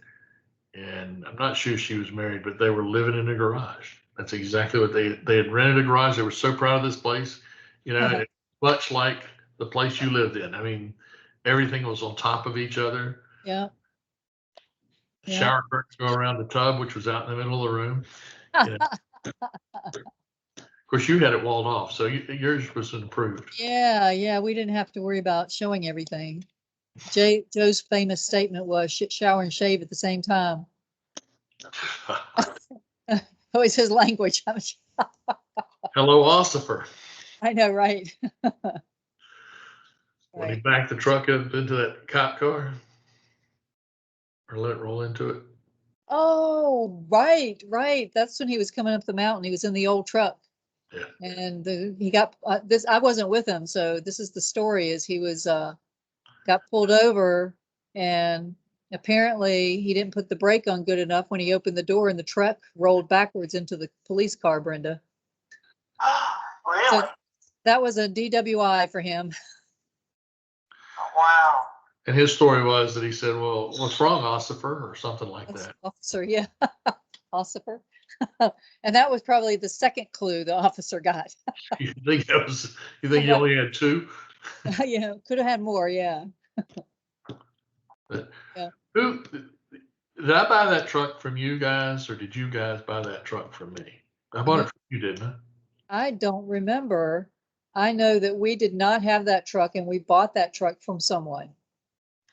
and I'm not sure she was married, but they were living in a garage. That's exactly what they had rented a garage. They were so proud of this place, Uh-huh. much like the place you lived in. I mean, everything was on top of each other. Yeah. Yeah. Shower curtains go around the tub, which was out in the middle of the room. Of course, you had it walled off, so yours was improved. Yeah. We didn't have to worry about showing everything. Joe's famous statement was shower and shave at the same time. Always his language. Hello, Ossifer. I know, right? When he Right. backed the truck up into that cop car, or let it roll into it. Oh, right. That's when he was coming up the mountain. He was in the old truck. Yeah. And he got this. I wasn't with him, so this is the story. Is he was got pulled over, and apparently he didn't put the brake on good enough when he opened the door, and the truck rolled backwards into the police car. Brenda. Really? So that was a DWI for him. Wow. And his story was that he said, "Well, what's wrong, Ossifer?" or something like That's that. officer, yeah, officer. And that was probably the second clue the officer got. You think he only had two? Yeah, could have had more. Yeah. Who did I buy that truck from you guys, or did you guys buy that truck from me? I bought it from you, didn't I? I don't remember. I know that we did not have that truck and we bought that truck from someone.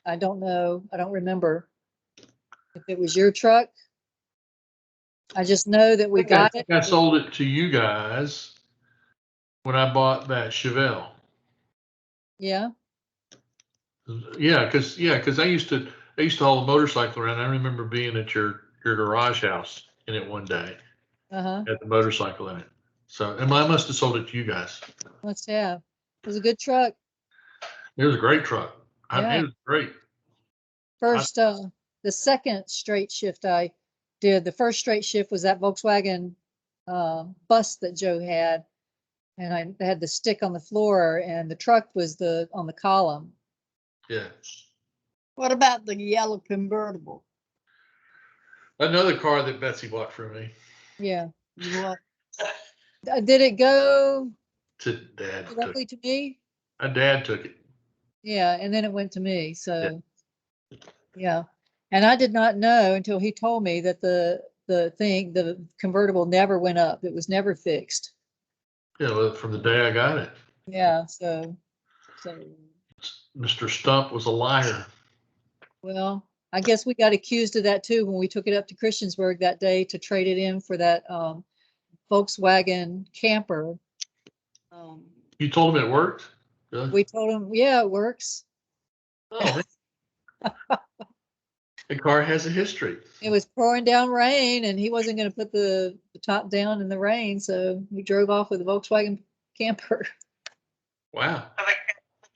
I don't know. I don't remember if it was your truck. I just know that we got it. I sold it to you guys when I bought that Chevelle. Yeah. Yeah, because I used to haul a motorcycle around. I remember being at your garage house in it one day. Uh-huh. Had the motorcycle in it. So, and I must have sold it to you guys. Must have. It was a good truck. It was a great truck. Yeah. It was great. First, the second straight shift I did, the first straight shift was that Volkswagen bus that Joe had. And I had the stick on the floor and the truck was on the column. Yeah. What about the yellow convertible? Another car that Betsy bought for me. Yeah. What? Did it go To Dad. directly to me? My dad took it. Yeah, and then it went to me. So, yeah. And I did not know until he told me that the convertible never went up. It was never fixed. Yeah, well, from the day I got it. Yeah. So, Mr. Stump was a liar. well, I guess we got accused of that too when we took it up to Christiansburg that day to trade it in for that Volkswagen camper. You told him it worked? Really? We told him, yeah, it works. Oh, man. The car has a history. It was pouring down rain and he wasn't going to put the top down in the rain. So we drove off with a Volkswagen camper. Wow. So the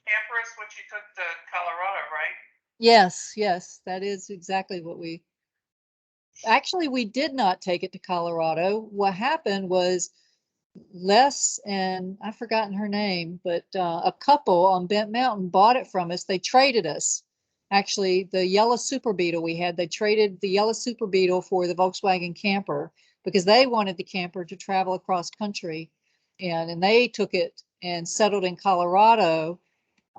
camper is what you took to Colorado, right? Yes, yes, that is exactly what we actually, we did not take it to Colorado. What happened was Les and I've forgotten her name, but a couple on Bent Mountain bought it from us. They traded us. Actually, the yellow Super Beetle we had, they traded the yellow Super Beetle for the Volkswagen camper because they wanted the camper to travel across country. And they took it and settled in Colorado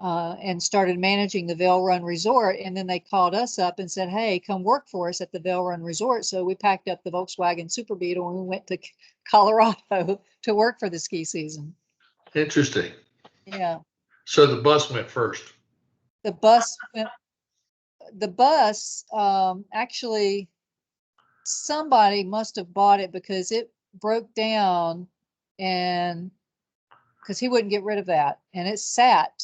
and started managing the Vail Run Resort. And then they called us up and said, hey, come work for us at the Vail Run Resort. So we packed up the Volkswagen Super Beetle and we went to Colorado to work for the ski season. Interesting. Yeah. So the bus went first. The bus went, actually, somebody must have bought it because it broke down and because he wouldn't get rid of that. And it sat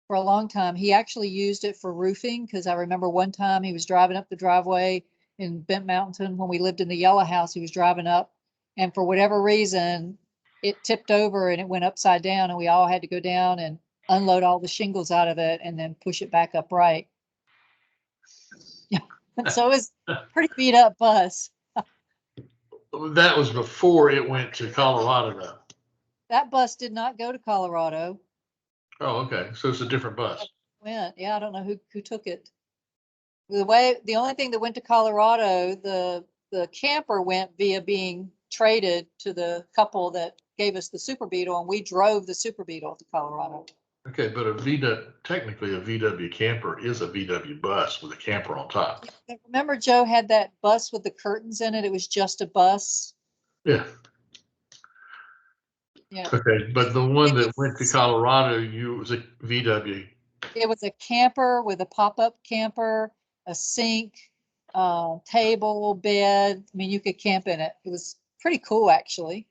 for a long time. He actually used it for roofing because I remember one time he was driving up the driveway in Bent Mountain when we lived in the yellow house. He was driving up and for whatever reason, it tipped over and it went upside down and we all had to go down and unload all the shingles out of it and then push it back upright. So it was a pretty beat up bus. That was before it went to Colorado, though. That bus did not go to Colorado. Oh, okay. So it's a different bus. Yeah, I don't know who took it. The only thing that went to Colorado, the camper went via being traded to the couple that gave us the Super Beetle, and we drove the Super Beetle to Colorado. Okay, but technically a VW camper is a VW bus with a camper on top. Remember Joe had that bus with the curtains in it? It was just a bus. Yeah. Yeah. Okay, but the one that went to Colorado, was a VW. It was a camper with a pop-up camper, a sink, table, bed. I mean, you could camp in it. It was pretty cool, actually.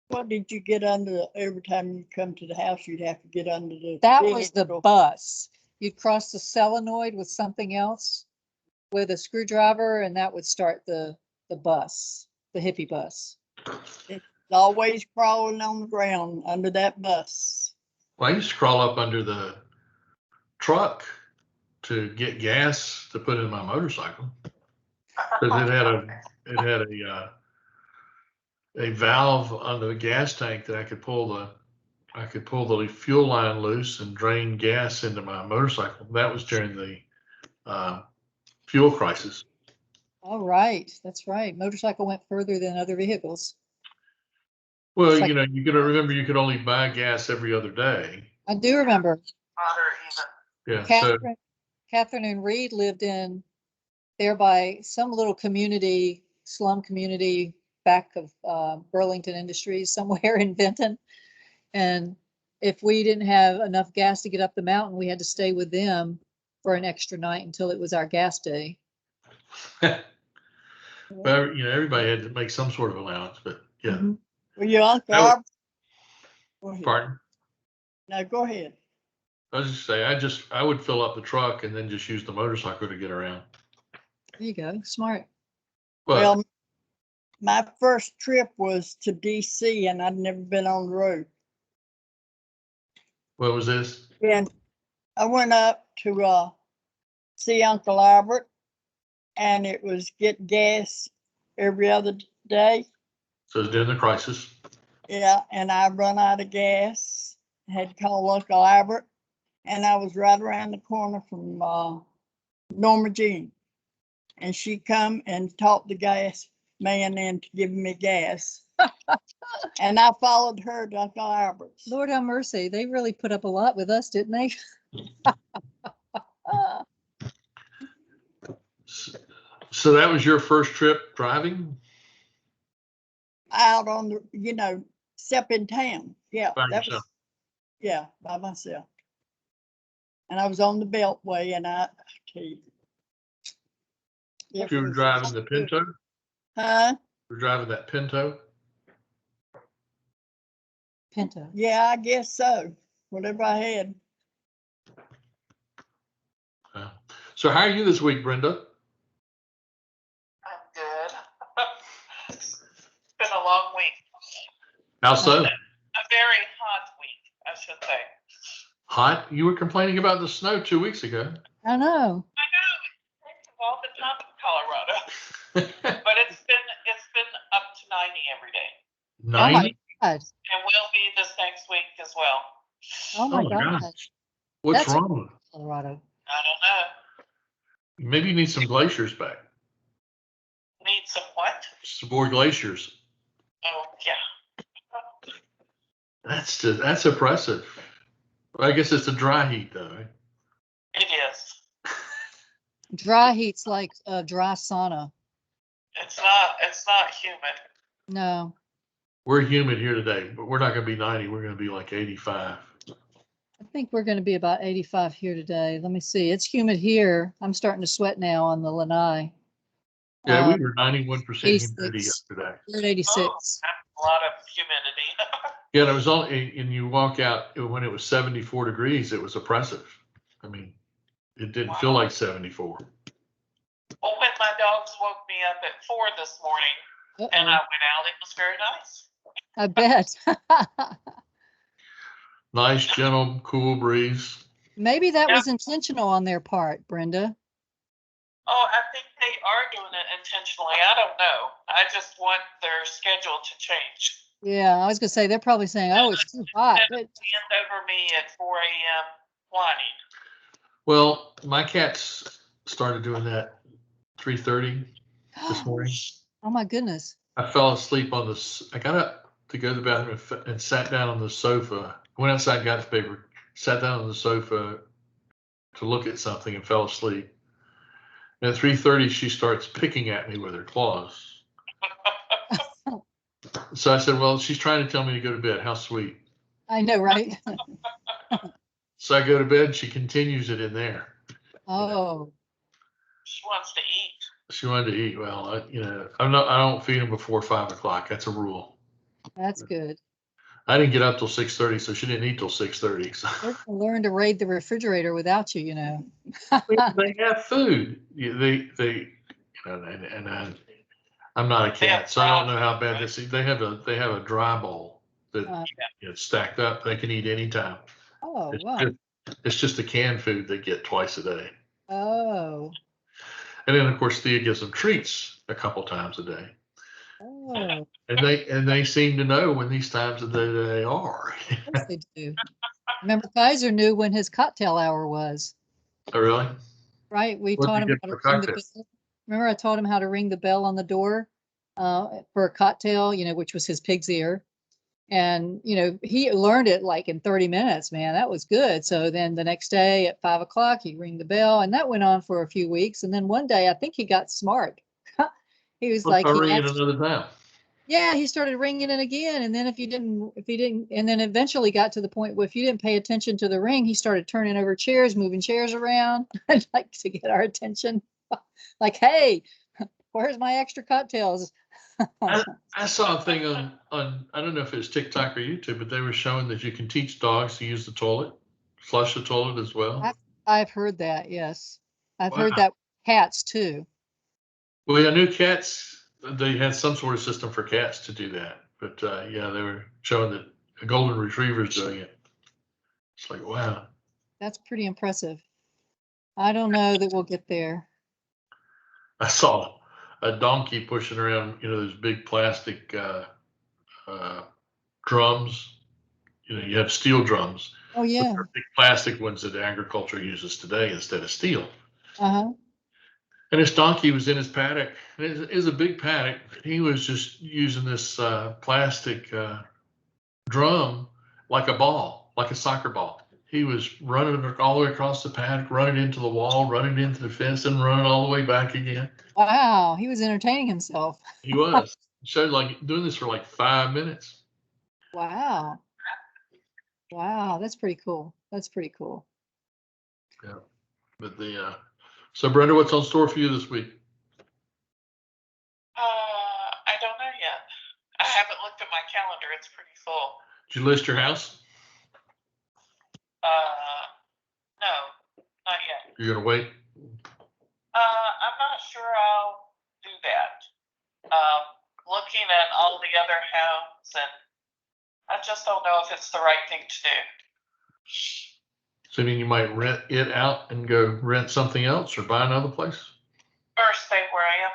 What did you get under every time you come to the house? You'd have to get under the. That was the vehicle. bus. You'd cross the solenoid with something else with a screwdriver, and that would start the bus, the hippie bus. It's always crawling on the ground under that bus. Well, I used to crawl up under the truck to get gas to put in my motorcycle because it had a valve on the gas tank that I could pull the fuel line loose and drain gas into my motorcycle. That was during the fuel crisis. All right, that's right. Motorcycle went further than other vehicles. Well, Like, you got to remember you could only buy gas every other day. I do remember. Yeah. Catherine and Reed lived in there by some little community, slum community back of Burlington Industries, somewhere in Benton. And if we didn't have enough gas to get up the mountain, we had to stay with them for an extra night until it was our gas day. Well, everybody had to make some sort of allowance, but yeah. Mm-hmm. Well, your uncle Albert. Go ahead. Pardon? No, go ahead. I was just say I would fill up the truck and then just use the motorcycle to get around. There you go. Smart. But, Well, my first trip was to DC and I'd never been on the road. what was this? And I went up to see Uncle Albert and it was get gas every other day. So it's during the crisis. Yeah, and I run out of gas. Had to call Uncle Albert, and I was right around the corner from Norma Jean, and she come and talked the gas man into giving me gas, and I followed her to Uncle Albert's. Lord have mercy. They really put up a lot with us, didn't they? So that was your first trip driving? Out on the, except in town. Yeah, By that yourself? yeah, by myself. And I was on the Beltway, and I tell you. You were driving the Pinto? Huh? You were driving that Pinto? Pinto. Yeah, I guess so. Whatever I had. So how are you this week, Brenda? I'm good. It's been a long week. How so? A very hot week, I should say. Hot? You were complaining about the snow 2 weeks ago. I know. I know, it takes all the time in Colorado, but it's been up to 90 every day, Oh my 90? God. and will be this next week as well. Oh my gosh. gosh. What's That's wrong? Colorado. I don't know. Maybe you need some glaciers back. Need some what? Some more glaciers. Oh, yeah. That's impressive. Well, I guess it's a dry heat though. Right? It is. Dry heat's like a dry sauna. It's not humid. No, We're humid here today, but we're not going to be 90. We're going to be like 85. I think we're going to be about 85 here today. Let me see. It's humid here. I'm starting to sweat now on the lanai. Yeah, we were 91% 86. humidity yesterday. We're at 86. Oh, that's a lot of humidity. Yeah, it was only, and you walk out when it was 74 degrees, it was oppressive. I mean, it didn't feel like 74. Well, when my dogs woke me up at 4 this morning and I went out, it was very nice. I bet. Nice, gentle, cool breeze. Maybe that was intentional on their part, Brenda. Oh, I think they are doing it intentionally. I don't know. I just want their schedule to change. Yeah, I was going to say, they're probably saying, oh, it's too hot. Hand over me at 4 a.m. whining. Well, my cats started doing that 3:30 this morning. Oh my goodness. I fell asleep on this. I got up to go to the bathroom and sat down on the sofa. Went outside, got the paper, sat down on the sofa to look at something and fell asleep. And at 3:30, she starts picking at me with her claws. So I said, well, she's trying to tell me to go to bed. How sweet. I know, right? So I go to bed. She continues it in there. Oh, She wants to eat. She wanted to eat. Well, I don't feed them before 5 o'clock. That's a rule. that's good. I didn't get up till 6:30, so she didn't eat till 6:30. So. They're going to learn to raid the refrigerator without you, you know. They have food. I'm not a cat, so I don't know how bad this is. They have a dry bowl that stacked up. They can eat anytime. Oh, It's wow. it's just the canned food they get twice a day. Oh, And then of course Thea gives them treats a couple times a day. oh, And they seem to know when these times of the day are. yes, they do. Remember, Kaiser knew when his cocktail hour was, Oh, really? right? We What'd taught you him get how to for ring the cocktail? bell. Remember, I taught him how to ring the bell on the door for a cocktail, you know, which was his pig's ear. And, you know, he learned it like in 30 minutes, man. That was good. So then the next day at 5 o'clock, he'd ring the bell. And that went on for a few weeks. And then one day, I think he got smart. He was I'll like, ring it another time. yeah, he started ringing it again. And then if he didn't, and then eventually got to the point where if you didn't pay attention to the ring, he started turning over chairs, moving chairs around, like to get our attention. Like, hey, where's my extra cocktails? I saw a thing on I don't know if it's TikTok or YouTube, but they were showing that you can teach dogs to use the toilet, flush the toilet as well. I've heard that, yes. I've heard Wow. that with cats too. Well, I knew cats, they had some sort of system for cats to do that. But yeah, they were showing that a golden retriever is doing it. It's like, wow. That's pretty impressive. I don't know that we'll get there. I saw a donkey pushing around, those big plastic drums. You have steel drums. Oh, But yeah. they're big plastic ones that agriculture uses today instead of steel. Uh-huh. And this donkey was in his paddock. It is a big paddock. He was just using this plastic drum like a ball, like a soccer ball. He was running all the way across the paddock, running into the wall, running into the fence, and running all the way back again. Wow, he was entertaining himself. He was. Showed like doing this for like 5 minutes. Wow. Wow, that's pretty cool. That's pretty cool. Yeah. But so Brenda, what's on store for you this week? I don't know yet. I haven't looked at my calendar. It's pretty full. Did you list your house? No, not yet. You're gonna wait? I'm not sure I'll do that. Looking at all the other homes, and I just don't know if it's the right thing to do. So I mean, you might rent it out and go rent something else or buy another place, Or stay where I am.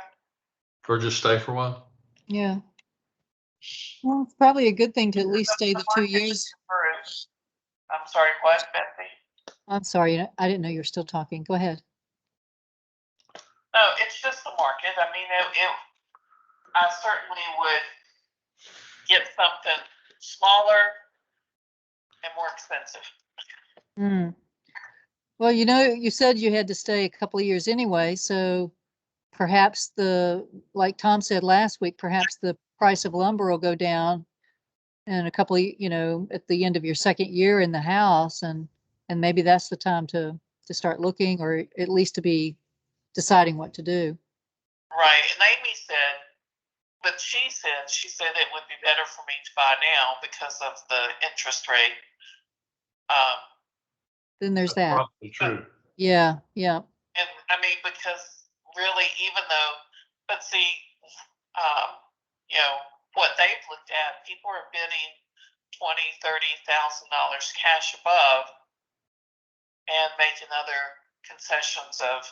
or just stay for a while. Yeah. Well, it's probably a good thing to at least stay the 2 years. I'm sorry, what, Betsy? I'm sorry, I didn't know you were still talking. Go ahead. No, it's just the market. I mean, I certainly would get something smaller and more expensive. Mm. Well, you know, you said you had to stay a couple of years anyway, so perhaps like Tom said last week, perhaps the price of lumber will go down in a couple of, at the end of your second year in the house, and maybe that's the time to start looking, or at least to be deciding what to do. Right, and Amy said, but she said it would be better for me to buy now because of the interest rate. Then there's That's that. probably true. Yeah, yeah. And I mean, because really, even though, but see, what they've looked at, people are bidding $20,000-$30,000 cash above, and making other concessions of,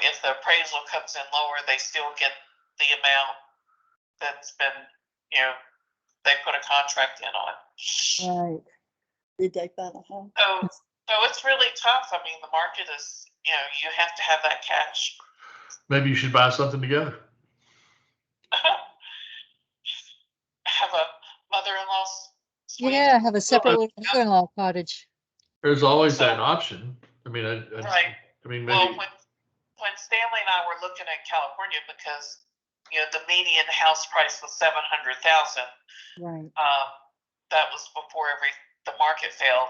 if the appraisal comes in lower, they still get the amount that's been, they put a contract in on. Right. Did they find a home? So it's really tough. I mean, the market is, you have to have that cash. Maybe you should buy something together. Have a mother-in-law suite. Yeah, have a separate little mother-in-law cottage. There's always that option. I mean, Right. I mean, Well, maybe. when Stanley and I were looking at California, because the median house price was $700,000. Right. That was before the market failed.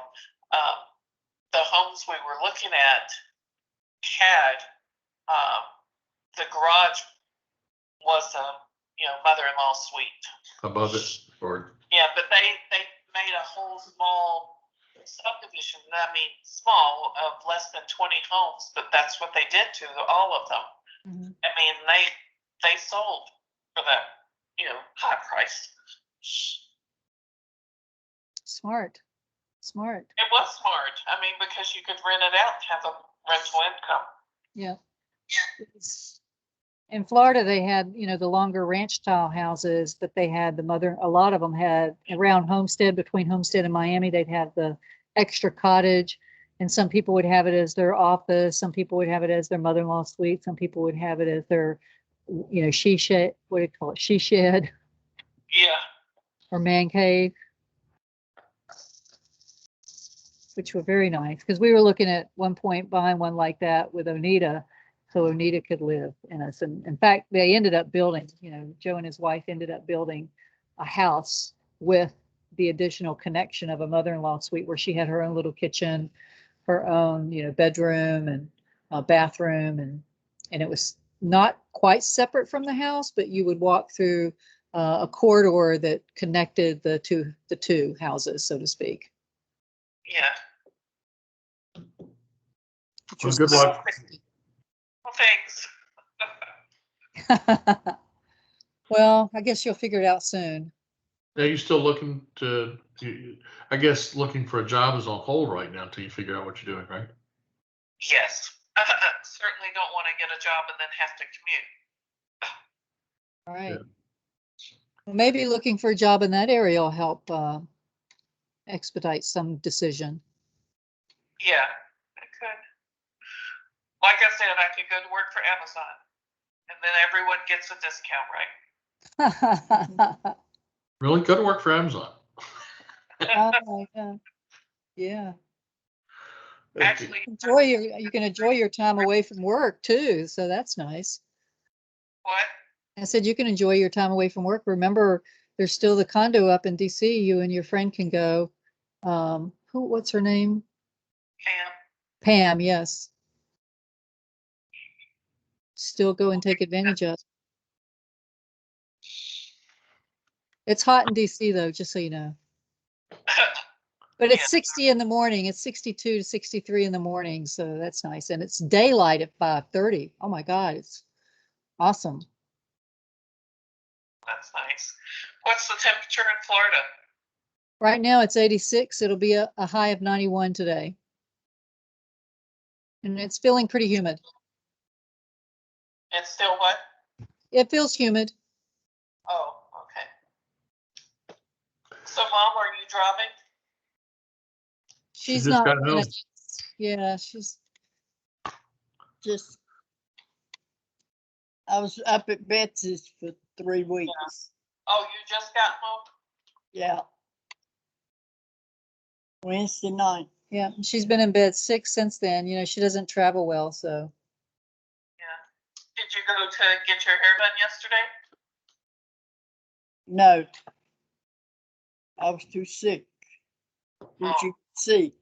The homes we were looking at had the garage was a mother-in-law suite Above it, or yeah, but they made a whole small subdivision. I mean, small, of less than 20 homes, but that's what they did to all of them. Mm-hmm. I mean, they sold for that high price. Smart. It was smart. I mean, because you could rent it out and have a rental income. Yeah. In Florida, they had, the longer ranch style houses, but they had a lot of them had around Homestead, between Homestead and Miami, they'd have the extra cottage, and some people would have it as their office. Some people would have it as their mother-in-law suite. Some people would have it as their, she shed, what do you call it? She shed. Yeah. Or man cave. Which were very nice, because we were looking at one point buying one like that with Onita, so Onita could live in us. And in fact, they ended up building, Joe and his wife ended up building a house with the additional connection of a mother-in-law suite, where she had her own little kitchen, her own, bedroom and bathroom, and it was not quite separate from the house, but you would walk through a corridor that connected the two houses, so to speak. Yeah. well, good luck. Well, thanks. Well, I guess you'll figure it out soon. Are you still looking I guess looking for a job is on hold right now until you figure out what you're doing, right? Yes. I certainly don't want to get a job and then have to commute. All right. Yeah. Well, maybe looking for a job in that area will help expedite some decision. Yeah, I could. Like I said, I could go to work for Amazon, and then everyone gets a discount, right? Really? Go to work for Amazon. Oh, yeah. Actually, You can enjoy your time away from work too, so that's nice. what? I said you can enjoy your time away from work. Remember, there's still the condo up in DC. You and your friend can go. What's her name? Pam, yes. Still go and take advantage of. It's hot in DC though, just so you know. But Yeah. it's 60 in the morning. It's 62 to 63 in the morning. So that's nice. And it's daylight at 5:30. Oh my God. It's awesome. That's nice. What's the temperature in Florida? Right now it's 86. It'll be a high of 91 today. And it's feeling pretty humid. It's still what? It feels humid. Oh, okay. So, Mom, are you driving? She's just not. got home. Yeah, she's. Just, I was up at Betsy's for 3 weeks. Oh, you just got home? Yeah. Wednesday night. Yeah, she's been in bed sick since then. You know, she doesn't travel well, so. Did you go to get your hair done yesterday? No. I was too sick. Did Oh. you see?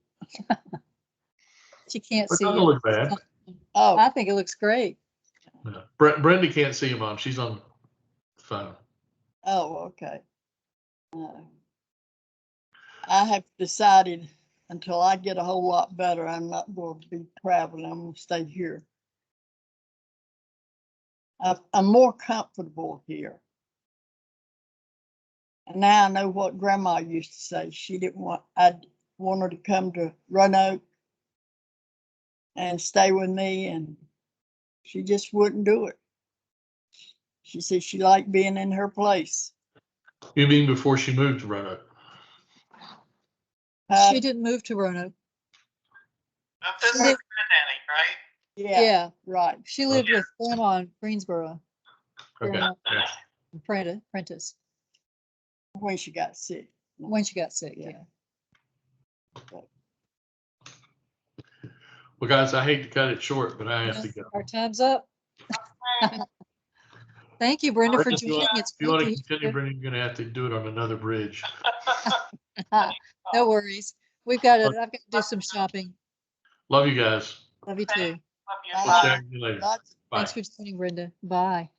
She can't It see doesn't you. look bad. Oh, I think it looks great. Yeah. Brenda can't see you, Mom. She's on the phone. oh, okay. I have decided until I get a whole lot better, I'm not going to be traveling. I'm going to stay here. I'm more comfortable here. And now I know what Grandma used to say. She didn't want, I'd want her to come to Roanoke and stay with me, and she just wouldn't do it. She said she liked being in her place. You mean before she moved to Roanoke? She didn't move to Roanoke. This is She did- Granddaddy, right? Yeah, Yeah, right. she lived with Grandma in Greensboro. Okay. growing up, Yeah. apprentice, When she got sick. when she got sick, Yeah. yeah. Well, guys, I hate to cut it short, but I have to go. Our time's up. Thank you, Brenda, for Brenda, if you joining. want- It's if you want to great to continue, hear Brenda, you're going to have to do it on another bridge. you. No worries. I've got to do some shopping. Love you guys. Love you too. Love you. Bye. We'll Bye. chat with you later. Lots Bye. Thanks for joining, Brenda. Bye.